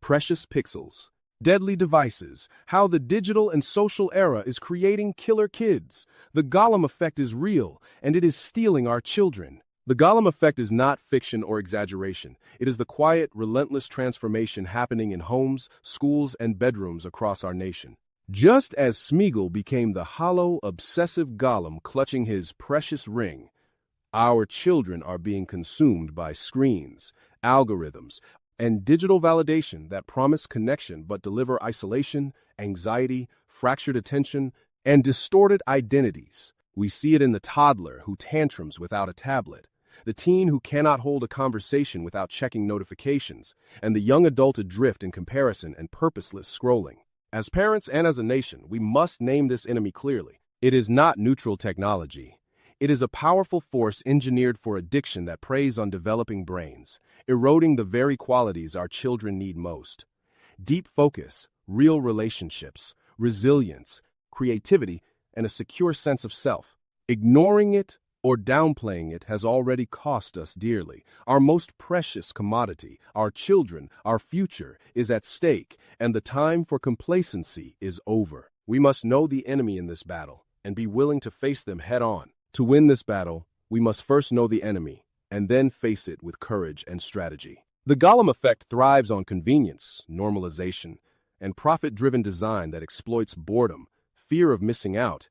Precious pixels, deadly devices, how the digital and social era is creating killer kids. The Gollum effect is real, and it is stealing our children. The Gollum effect is not fiction or exaggeration. It is the quiet, relentless transformation happening in homes, schools, and bedrooms across our nation. Just as Smeagol became the hollow, obsessive Gollum clutching his precious ring, our children are being consumed by screens, algorithms, and digital validation that promise connection but deliver isolation, anxiety, fractured attention, and distorted identities. We see it in the toddler who tantrums without a tablet, the teen who cannot hold a conversation without checking notifications, and the young adult adrift in comparison and purposeless scrolling. As parents and as a nation, we must name this enemy clearly. It is not neutral technology. It is a powerful force engineered for addiction that preys on developing brains, eroding the very qualities our children need most. Deep focus, real relationships, resilience, creativity, and a secure sense of self. Ignoring it or downplaying it has already cost us dearly. Our most precious commodity, our children, our future, is at stake, and the time for complacency is over. We must know the enemy in this battle and be willing to face them head-on. To win this battle, we must first know the enemy and then face it with courage and strategy. The Gollum effect thrives on convenience, normalization, and profit-driven design that exploits boredom, fear of missing out,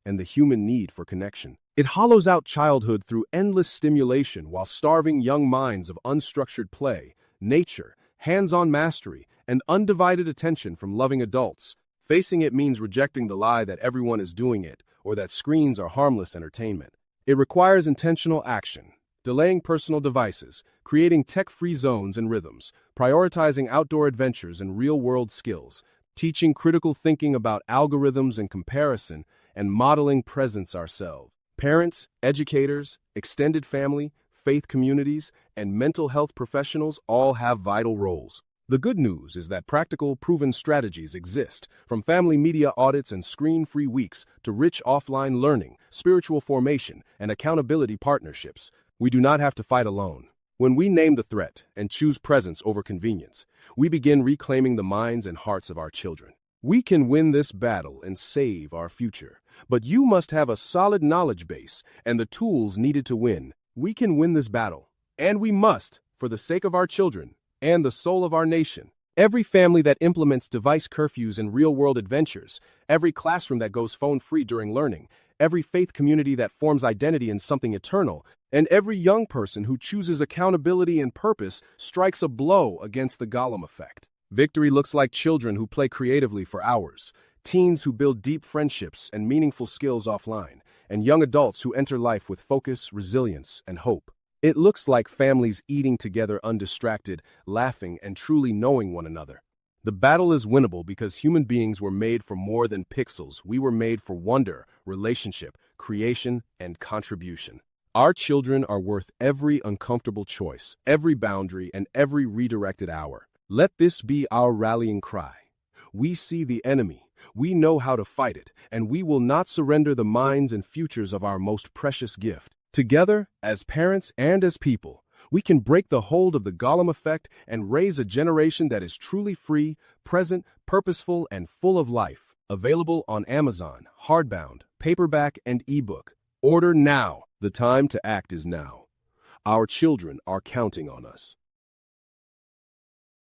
and the human need for connection. It hollows out childhood through endless stimulation while starving young minds of unstructured play, nature, hands-on mastery, and undivided attention from loving adults. Facing it means rejecting the lie that everyone is doing it or that screens are harmless entertainment. It requires intentional action, delaying personal devices, creating tech-free zones and rhythms, prioritizing outdoor adventures and real-world skills, teaching critical thinking about algorithms and comparison, and modeling presence ourselves. Parents, educators, extended family, faith communities, and mental health professionals all have vital roles. The good news is that practical, proven strategies exist, from family media audits and screen-free weeks to rich offline learning, spiritual formation, and accountability partnerships. We do not have to fight alone. When we name the threat and choose presence over convenience, we begin reclaiming the minds and hearts of our children. We can win this battle and save our future, but you must have a solid knowledge base and the tools needed to win. We can win this battle, and we must, for the sake of our children and the soul of our nation. Every family that implements device curfews and real-world adventures, every classroom that goes phone-free during learning, every faith community that forms identity in something eternal, and every young person who chooses accountability and purpose strikes a blow against the Gollum effect. Victory looks like children who play creatively for hours, teens who build deep friendships and meaningful skills offline, and young adults who enter life with focus, resilience, and hope. It looks like families eating together undistracted, laughing, and truly knowing one another. The battle is winnable because human beings were made for more than pixels. We were made for wonder, relationship, creation, and contribution. Our children are worth every uncomfortable choice, every boundary, and every redirected hour. Let this be our rallying cry. We see the enemy, we know how to fight it, and we will not surrender the minds and futures of our most precious gift. Together, as parents and as people, we can break the hold of the Gollum effect and raise a generation that is truly free, present, purposeful, and full of life. Available on Amazon, hardbound, paperback, and ebook. Order now. The time to act is now. Our children are counting on us.